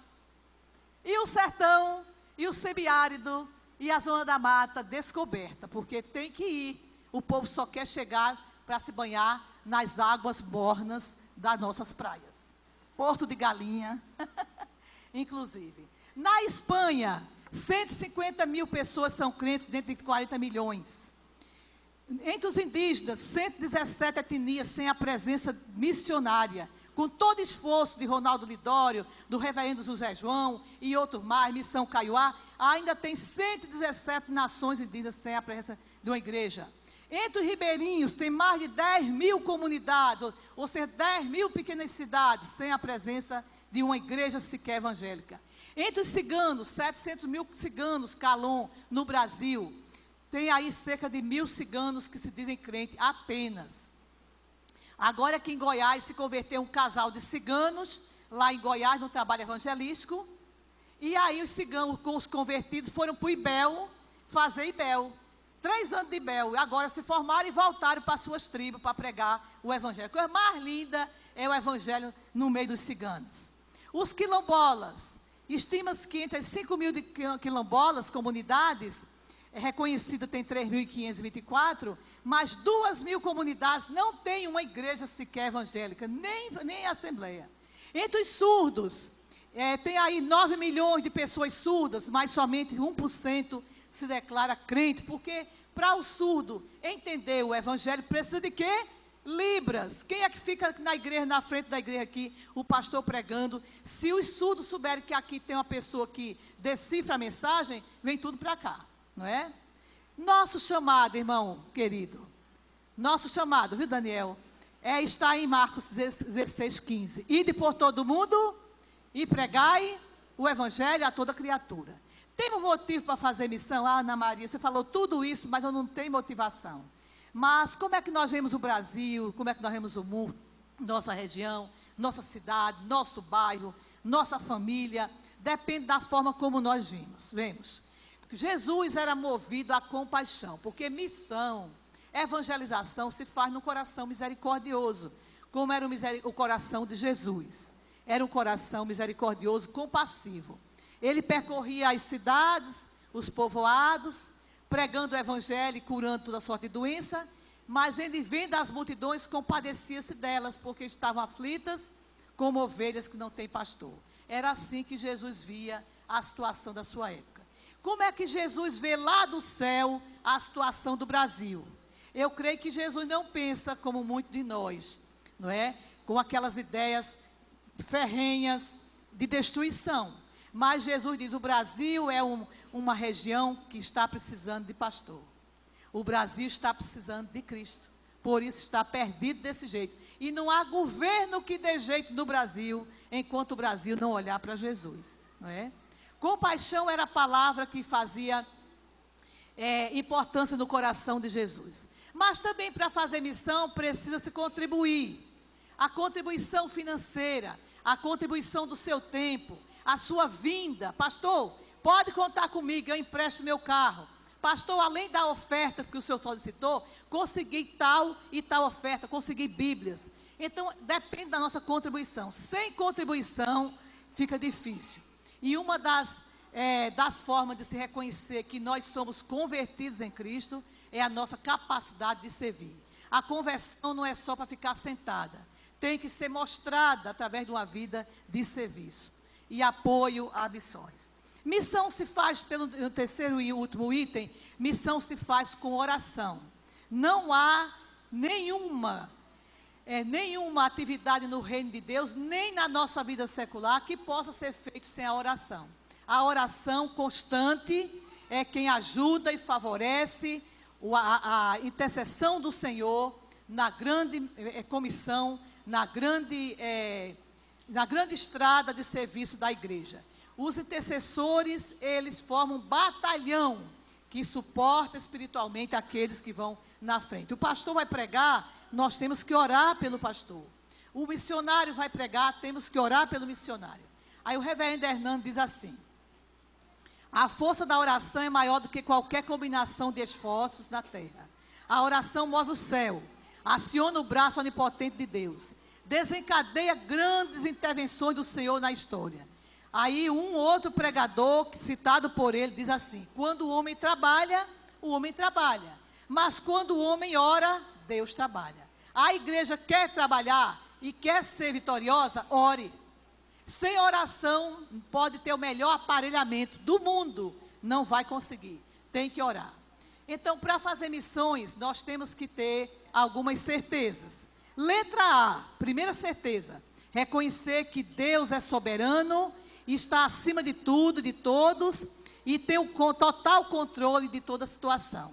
E o sertão, e o semiárido, e a zona da mata descoberta, porque tem que ir. O povo só quer chegar para se banhar nas águas mornas das nossas praias. Porto de Galinha, inclusive. Na Espanha, 150 mil pessoas são crentes dentro de 40 milhões. Entre os indígenas, 117 etnias sem a presença missionária. Com todo esforço de Ronaldo Lidório, do reverendo José João e outros mais, Missão Kaiowá, ainda tem 117 nações indígenas sem a presença de uma igreja. Entre os ribeirinhos, tem mais de 10.000 comunidades, ou seja, 10.000 pequenas cidades, sem a presença de uma igreja sequer evangélica. Entre os ciganos, 700 mil ciganos, Calon, no Brasil, tem aí cerca de 1.000 ciganos que se dizem crentes apenas. Agora aqui em Goiás se converteu um casal de ciganos, lá em Goiás, no trabalho evangelístico, e aí os ciganos, com os convertidos, foram para o IBEL, fazer IBEL. 3 anos de IBEL, agora se formaram e voltaram para suas tribos para pregar o evangelho. A coisa mais linda é o evangelho no meio dos ciganos. Os quilombolas, estima-se que entre as 5.000 quilombolas, comunidades, reconhecida tem 3.524, mas 2.000 comunidades não têm uma igreja sequer evangélica, nem assembleia. Entre os surdos, tem aí 9 milhões de pessoas surdas, mas somente 1% se declara crente, porque para o surdo entender o evangelho precisa de quê? Libras. Quem é que fica na igreja, na frente da igreja aqui, o pastor pregando? Se os surdos souberem que aqui tem uma pessoa que decifra a mensagem, vem tudo para cá, não é? Nosso chamado, irmão querido, nosso chamado, viu, Daniel? Está em Marcos 16:15. Ide por todo o mundo e pregai o evangelho a toda criatura. Temos motivo para fazer missão? Ah, Ana Maria, você falou tudo isso, mas eu não tenho motivação. Mas como é que nós vemos o Brasil, como é que nós vemos o mundo, nossa região, nossa cidade, nosso bairro, nossa família? Depende da forma como nós vemos. Jesus era movido à compaixão, porque missão evangelização se faz num coração misericordioso, como era o coração de Jesus. Era um coração misericordioso, compassivo. Ele percorria as cidades, os povoados, pregando o evangelho e curando toda sorte de doença, mas ele, vendo as multidões, compadecia-se delas, porque estavam aflitas como ovelhas que não têm pastor. Era assim que Jesus via a situação da sua época. Como é que Jesus vê lá do céu a situação do Brasil? Eu creio que Jesus não pensa como muitos de nós, não é? Com aquelas ideias ferrenhas de destruição. Mas Jesus diz, o Brasil é uma região que está precisando de pastor. O Brasil está precisando de Cristo. Por isso está perdido desse jeito. E não há governo que dê jeito no Brasil, enquanto o Brasil não olhar para Jesus, não é? Compaixão era a palavra que fazia importância no coração de Jesus. Mas também para fazer missão precisa-se contribuir. A contribuição financeira, a contribuição do seu tempo, a sua vinda. Pastor, pode contar comigo, eu empresto meu carro. Pastor, além da oferta que o senhor solicitou, consegui tal e tal oferta, consegui Bíblias. Então, depende da nossa contribuição. Sem contribuição, fica difícil. E uma das formas de se reconhecer que nós somos convertidos em Cristo é a nossa capacidade de servir. A conversão não é só para ficar sentada. Tem que ser mostrada através de uma vida de serviço e apoio a missões. Missão se faz, no terceiro e último item, missão se faz com oração. Não há nenhuma atividade no reino de Deus, nem na nossa vida secular, que possa ser feita sem a oração. A oração constante é quem ajuda e favorece a intercessão do Senhor na grande comissão, na grande estrada de serviço da igreja. Os intercessores, eles formam um batalhão que suporta espiritualmente aqueles que vão na frente. O pastor vai pregar, nós temos que orar pelo pastor. O missionário vai pregar, temos que orar pelo missionário. Aí o reverendo Hernando diz assim: a força da oração é maior do que qualquer combinação de esforços na terra. A oração move o céu, aciona o braço onipotente de Deus, desencadeia grandes intervenções do Senhor na história. Aí um outro pregador, citado por ele, diz assim: quando o homem trabalha, mas quando o homem ora, Deus trabalha. A igreja quer trabalhar e quer ser vitoriosa, ore. Sem oração, pode ter o melhor aparelhamento do mundo, não vai conseguir, tem que orar. Então, para fazer missões, nós temos que ter algumas certezas. Letra A, primeira certeza, reconhecer que Deus é soberano, está acima de tudo, de todos, e tem o total controle de toda a situação.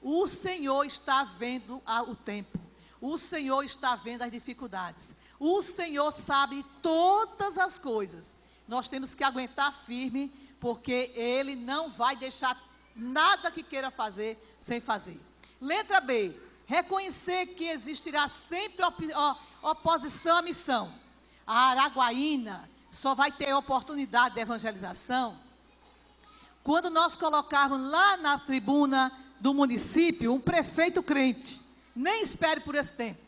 O Senhor está vendo o tempo, o Senhor está vendo as dificuldades, o Senhor sabe todas as coisas. Nós temos que aguentar firme, porque Ele não vai deixar nada que queira fazer sem fazer. Letra B, reconhecer que existirá sempre oposição à missão. A Araguaína só vai ter oportunidade de evangelização quando nós colocarmos lá na tribuna do município um prefeito crente. Nem espere por esse tempo.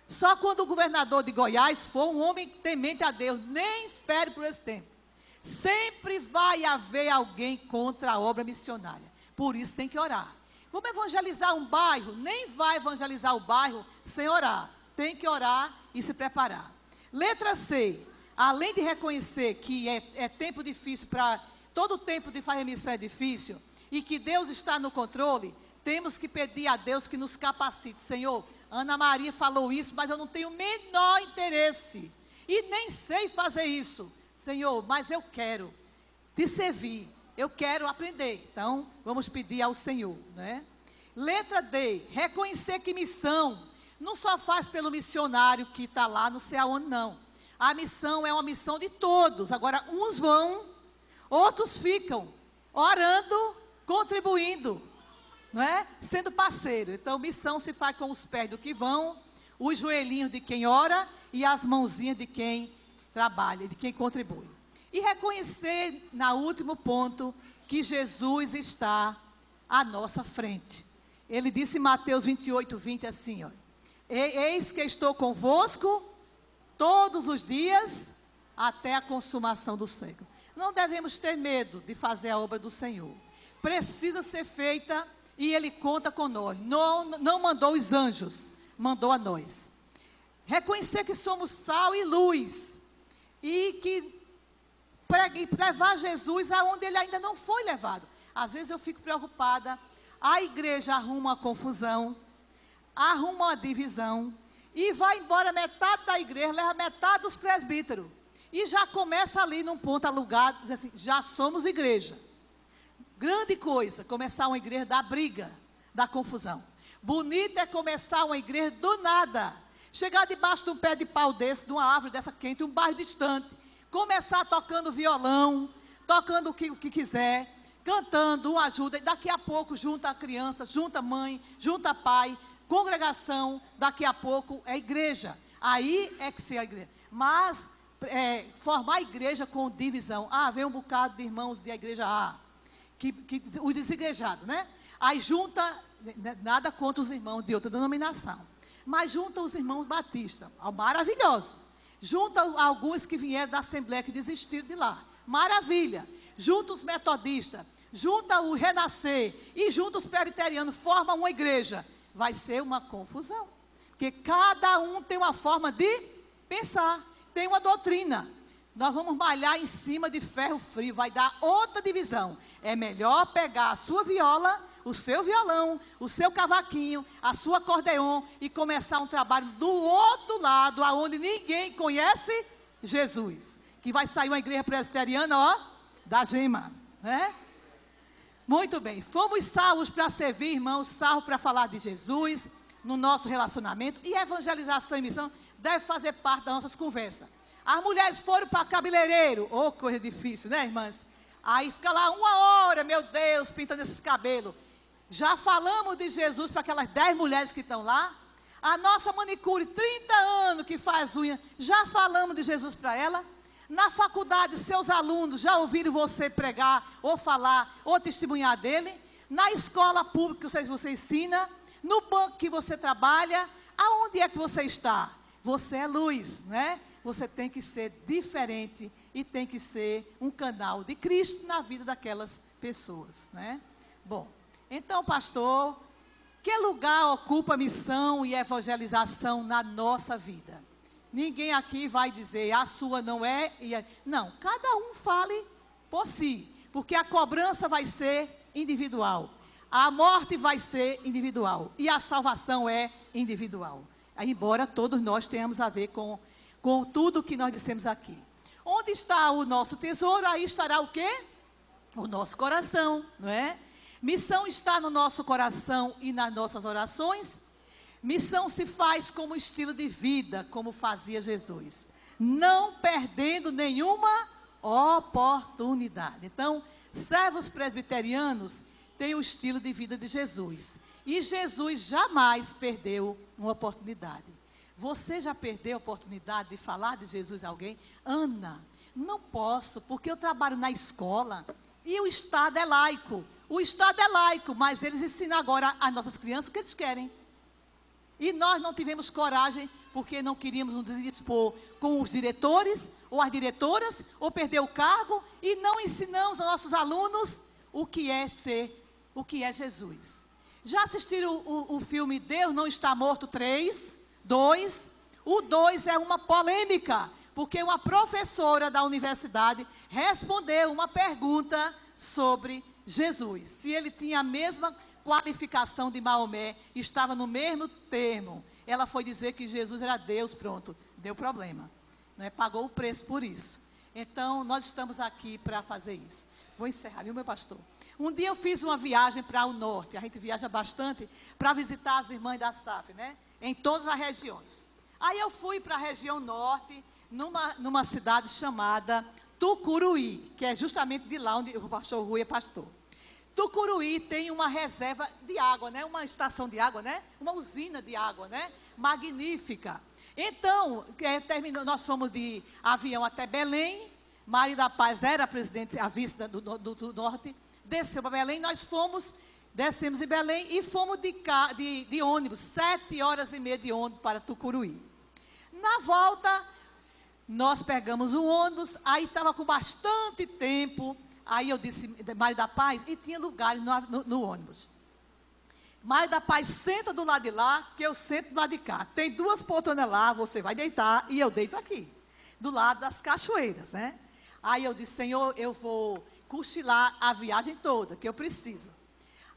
Só quando o governador de Goiás for um homem temente a Deus, nem espere por esse tempo. Sempre vai haver alguém contra a obra missionária. Por isso tem que orar. Vamos evangelizar um bairro? Nem vai evangelizar o bairro sem orar. Tem que orar e se preparar. Letra C. Além de reconhecer que é tempo difícil, todo tempo de fazer missão é difícil, e que Deus está no controle, temos que pedir a Deus que nos capacite. Senhor, Ana Maria falou isso, mas eu não tenho o menor interesse, e nem sei fazer isso. Senhor, mas eu quero te servir, eu quero aprender. Então, vamos pedir ao Senhor, né? Letra D, reconhecer que missão não só faz pelo missionário que está lá, não sei aonde, não. A missão é uma missão de todos. Agora, uns vão, outros ficam, orando, contribuindo, não é? Sendo parceiro. Então, missão se faz com os pés do que vão, os joelhinhos de quem ora e as mãozinhas de quem trabalha, de quem contribui. E reconhecer, no último ponto, que Jesus está à nossa frente. Ele disse em Mateus 28, 20 assim, ó, eis que estou convosco todos os dias até a consumação do século. Não devemos ter medo de fazer a obra do Senhor. Precisa ser feita e Ele conta com nós. Não mandou os anjos, mandou a nós. Reconhecer que somos sal e luz e que levar Jesus aonde Ele ainda não foi levado. Às vezes eu fico preocupada, a igreja arruma uma confusão, arruma uma divisão e vai embora metade da igreja, leva metade dos presbíteros. E já começa ali num ponto alugado, diz assim, já somos igreja. Grande coisa, começar uma igreja da briga, da confusão. Bonito é começar uma igreja do nada. Chegar debaixo de um pé de pau desse, de uma árvore dessa quente, um bairro distante. Começar tocando violão, tocando o que quiser, cantando, um ajuda. E daqui a pouco junta a criança, junta a mãe, junta pai, congregação. Daqui a pouco é igreja. Aí é que se é a igreja. Mas formar igreja com divisão. Vem um bocado de irmãos da igreja A. Os desigrejados, né? Aí junta, nada contra os irmãos de outra denominação, mas junta os irmãos batistas, maravilhoso. Junta alguns que vieram da Assembleia, que desistiram de lá, maravilha. Junta os metodistas, junta o Renascer e junta os presbiterianos, forma uma igreja. Vai ser uma confusão, porque cada um tem uma forma de pensar, tem uma doutrina. Nós vamos malhar em cima de ferro frio, vai dar outra divisão. É melhor pegar a sua viola, o seu violão, o seu cavaquinho, a sua acordeon e começar um trabalho do outro lado, aonde ninguém conhece Jesus. Que vai sair uma igreja presbiteriana, ó, da gema, né? Muito bem, fomos salvos para servir, irmãos, salvos para falar de Jesus no nosso relacionamento. E evangelização e missão deve fazer parte das nossas conversas. As mulheres foram para cabeleireiro, coisa difícil, né, irmãs? Aí fica lá 1 hora, meu Deus, pintando esses cabelos. Já falamos de Jesus para aquelas 10 mulheres que estão lá. A nossa manicure, 30 anos que faz unha, já falamos de Jesus para ela. Na faculdade, seus alunos já ouviram você pregar, ou falar, ou testemunhar dele. Na escola pública que você ensina, no banco que você trabalha, aonde é que você está? Você é luz, né? Você tem que ser diferente e tem que ser um canal de Cristo na vida daquelas pessoas, né? Bom, então, pastor, que lugar ocupa a missão e evangelização na nossa vida? Ninguém aqui vai dizer, a sua não é, não, cada um fale por si, porque a cobrança vai ser individual, a morte vai ser individual e a salvação é individual, embora todos nós tenhamos a ver com tudo que nós dissemos aqui. Onde está o nosso tesouro, aí estará o quê? O nosso coração, não é? Missão está no nosso coração e nas nossas orações. Missão se faz como estilo de vida, como fazia Jesus, não perdendo nenhuma oportunidade. Então, servos presbiterianos têm o estilo de vida de Jesus. E Jesus jamais perdeu uma oportunidade. Você já perdeu a oportunidade de falar de Jesus a alguém? Ana, não posso, porque eu trabalho na escola e o Estado é laico. O Estado é laico, mas eles ensinam agora às nossas crianças o que eles querem. E nós não tivemos coragem, porque não queríamos nos dispor com os diretores, ou as diretoras, ou perder o cargo, e não ensinamos aos nossos alunos o que é Jesus. Já assistiram o filme Deus Não Está Morto 3? 2, o 2 é uma polêmica, porque uma professora da universidade respondeu uma pergunta sobre Jesus. Se ele tinha a mesma qualificação de Maomé, estava no mesmo termo. Ela foi dizer que Jesus era Deus, pronto, deu problema. Não é? Pagou o preço por isso. Então, nós estamos aqui para fazer isso. Vou encerrar, viu, meu pastor? Um dia eu fiz uma viagem para o norte, a gente viaja bastante, para visitar as irmãs da SAF, né? Em todas as regiões. Aí eu fui para a região norte, numa cidade chamada Tucuruí, que é justamente de lá onde o pastor Rui é pastor. Tucuruí tem uma reserva de água, né? Uma estação de água, né? Uma usina de água, né? Magnífica. Então, nós fomos de avião até Belém. Maria da Paz era a presidente, a vice do norte. Desceu para Belém, nós fomos Descemos em Belém e fomos de ônibus, 7h30 de ônibus para Tucuruí. Na volta, nós pegamos o ônibus, aí estava com bastante tempo, aí eu disse, Mário da Paz, e tinha lugares no ônibus. Mário da Paz, senta do lado de lá, que eu sento do lado de cá. Tem 2 poltronas lá, você vai deitar, e eu deito aqui, do lado das cachoeiras, né? Aí eu disse, Senhor, eu vou cochilar a viagem toda, que eu preciso.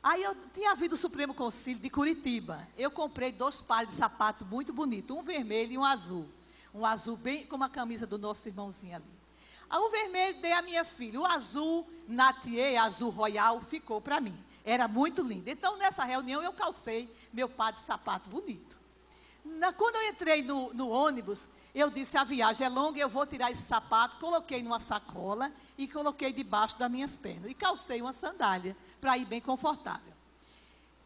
Aí eu tinha vindo o Supremo Concílio de Curitiba. Eu comprei 2 pares de sapato muito bonitos, um vermelho e um azul. Um azul bem como a camisa do nosso irmãozinho ali. Aí o vermelho dei à minha filha. O azul Natier, azul royal, ficou para mim. Era muito lindo. Então, nessa reunião, eu calcei meu par de sapato bonito. Quando eu entrei no ônibus, eu disse, a viagem é longa, eu vou tirar esse sapato. Coloquei numa sacola e coloquei debaixo das minhas pernas. E calcei uma sandália para ir bem confortável.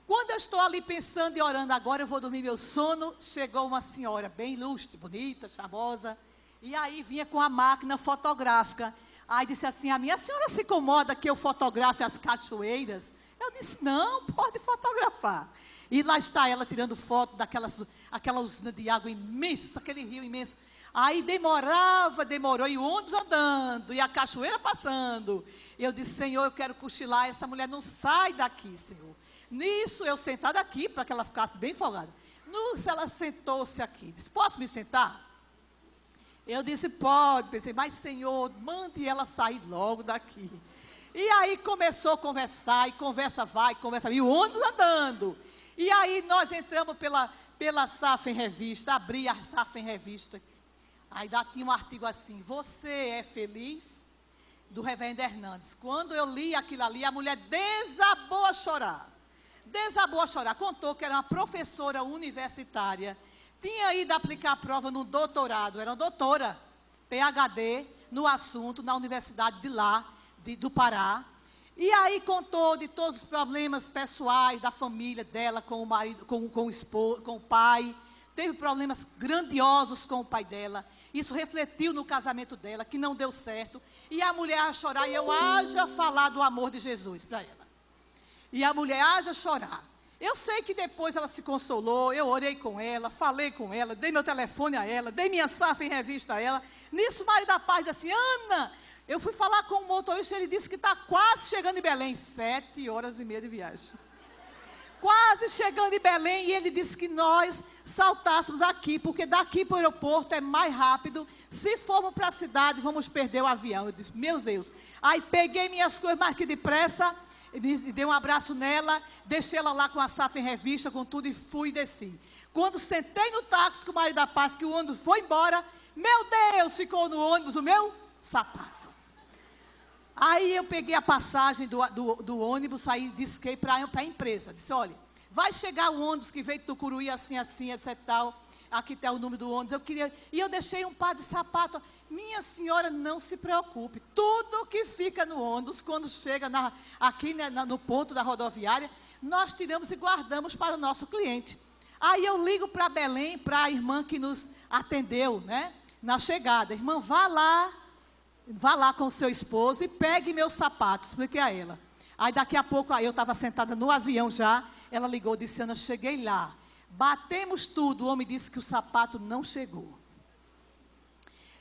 Quando eu estou ali pensando e orando, agora eu vou dormir meu sono, chegou uma senhora bem ilustre, bonita, charmosa, e aí vinha com a máquina fotográfica. Aí disse assim, a minha senhora se incomoda que eu fotografe as cachoeiras? Eu disse, não, pode fotografar. E lá está ela tirando foto aquela usina de água imensa, aquele rio imenso. Aí demorou, e o ônibus andando, e a cachoeira passando. Eu disse, Senhor, eu quero cochilar, essa mulher não sai daqui, Senhor. Nisso, eu sentada aqui, para que ela ficasse bem folgada. Nisso, ela sentou-se aqui, disse, posso me sentar? Eu disse, pode. Pensei, mas Senhor, mande ela sair logo daqui. E aí começou a conversar, e conversa vai, conversa vai, e o ônibus andando. E aí nós entramos pela Safra em Revista, abri a Safra em Revista. Aí tinha um artigo assim, você é feliz? Do reverendo Hernandes. Quando eu li aquilo ali, a mulher desabou a chorar. Contou que era uma professora universitária. Tinha ido aplicar a prova no doutorado, era uma doutora, PhD, no assunto, na universidade de lá, do Pará. E aí contou de todos os problemas pessoais da família dela, com o marido, com o esposo, com o pai. Teve problemas grandiosos com o pai dela. Isso refletiu no casamento dela, que não deu certo. E a mulher a chorar, e eu haja falar do amor de Jesus para ela. E a mulher haja chorar. Eu sei que depois ela se consolou, eu orei com ela, falei com ela, dei meu telefone a ela, dei minha Safra em Revista a ela. Nisso, Mário da Paz disse assim, Ana, eu fui falar com o motorista, ele disse que está quase chegando em Belém. 7h30 de viagem. Quase chegando em Belém, e ele disse que nós saltássemos aqui, porque daqui para o aeroporto é mais rápido. Se formos para a cidade, vamos perder o avião. Eu disse, meu Deus. Aí peguei minhas coisas mais que depressa, dei um abraço nela, deixei ela lá com a Safra em Revista, com tudo, e fui e desci. Quando sentei no táxi com o Mário da Paz, que o ônibus foi embora, meu Deus, ficou no ônibus o meu sapato. Aí eu peguei a passagem do ônibus, aí disquei para a empresa. Disse, olha, vai chegar o ônibus que veio de Tucuruí, assim, etc. tal. Aqui está o número do ônibus. E eu deixei um par de sapato. Minha senhora, não se preocupe. Tudo que fica no ônibus, quando chega aqui no ponto da rodoviária, nós tiramos e guardamos para o nosso cliente. Aí eu ligo para Belém, para a irmã que nos atendeu, né, na chegada. Irmã, vá lá com o seu esposo e pegue meus sapatos, expliquei a ela. Aí daqui a pouco, aí eu estava sentada no avião já, ela ligou, disse, Ana, cheguei lá, batemos tudo, o homem disse que o sapato não chegou.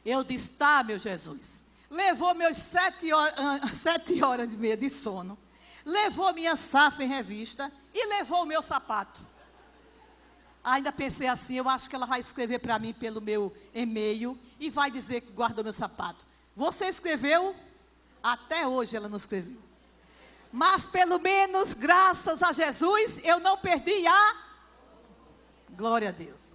Eu disse, tá, meu Jesus, levou meus 7h30 de sono, levou minha Safra em Revista e levou o meu sapato. Ainda pensei assim, eu acho que ela vai escrever para mim pelo meu e-mail e vai dizer que guardou meu sapato. Você escreveu? Até hoje ela não escreveu. Mas pelo menos, graças a Jesus, eu não perdi a glória a Deus.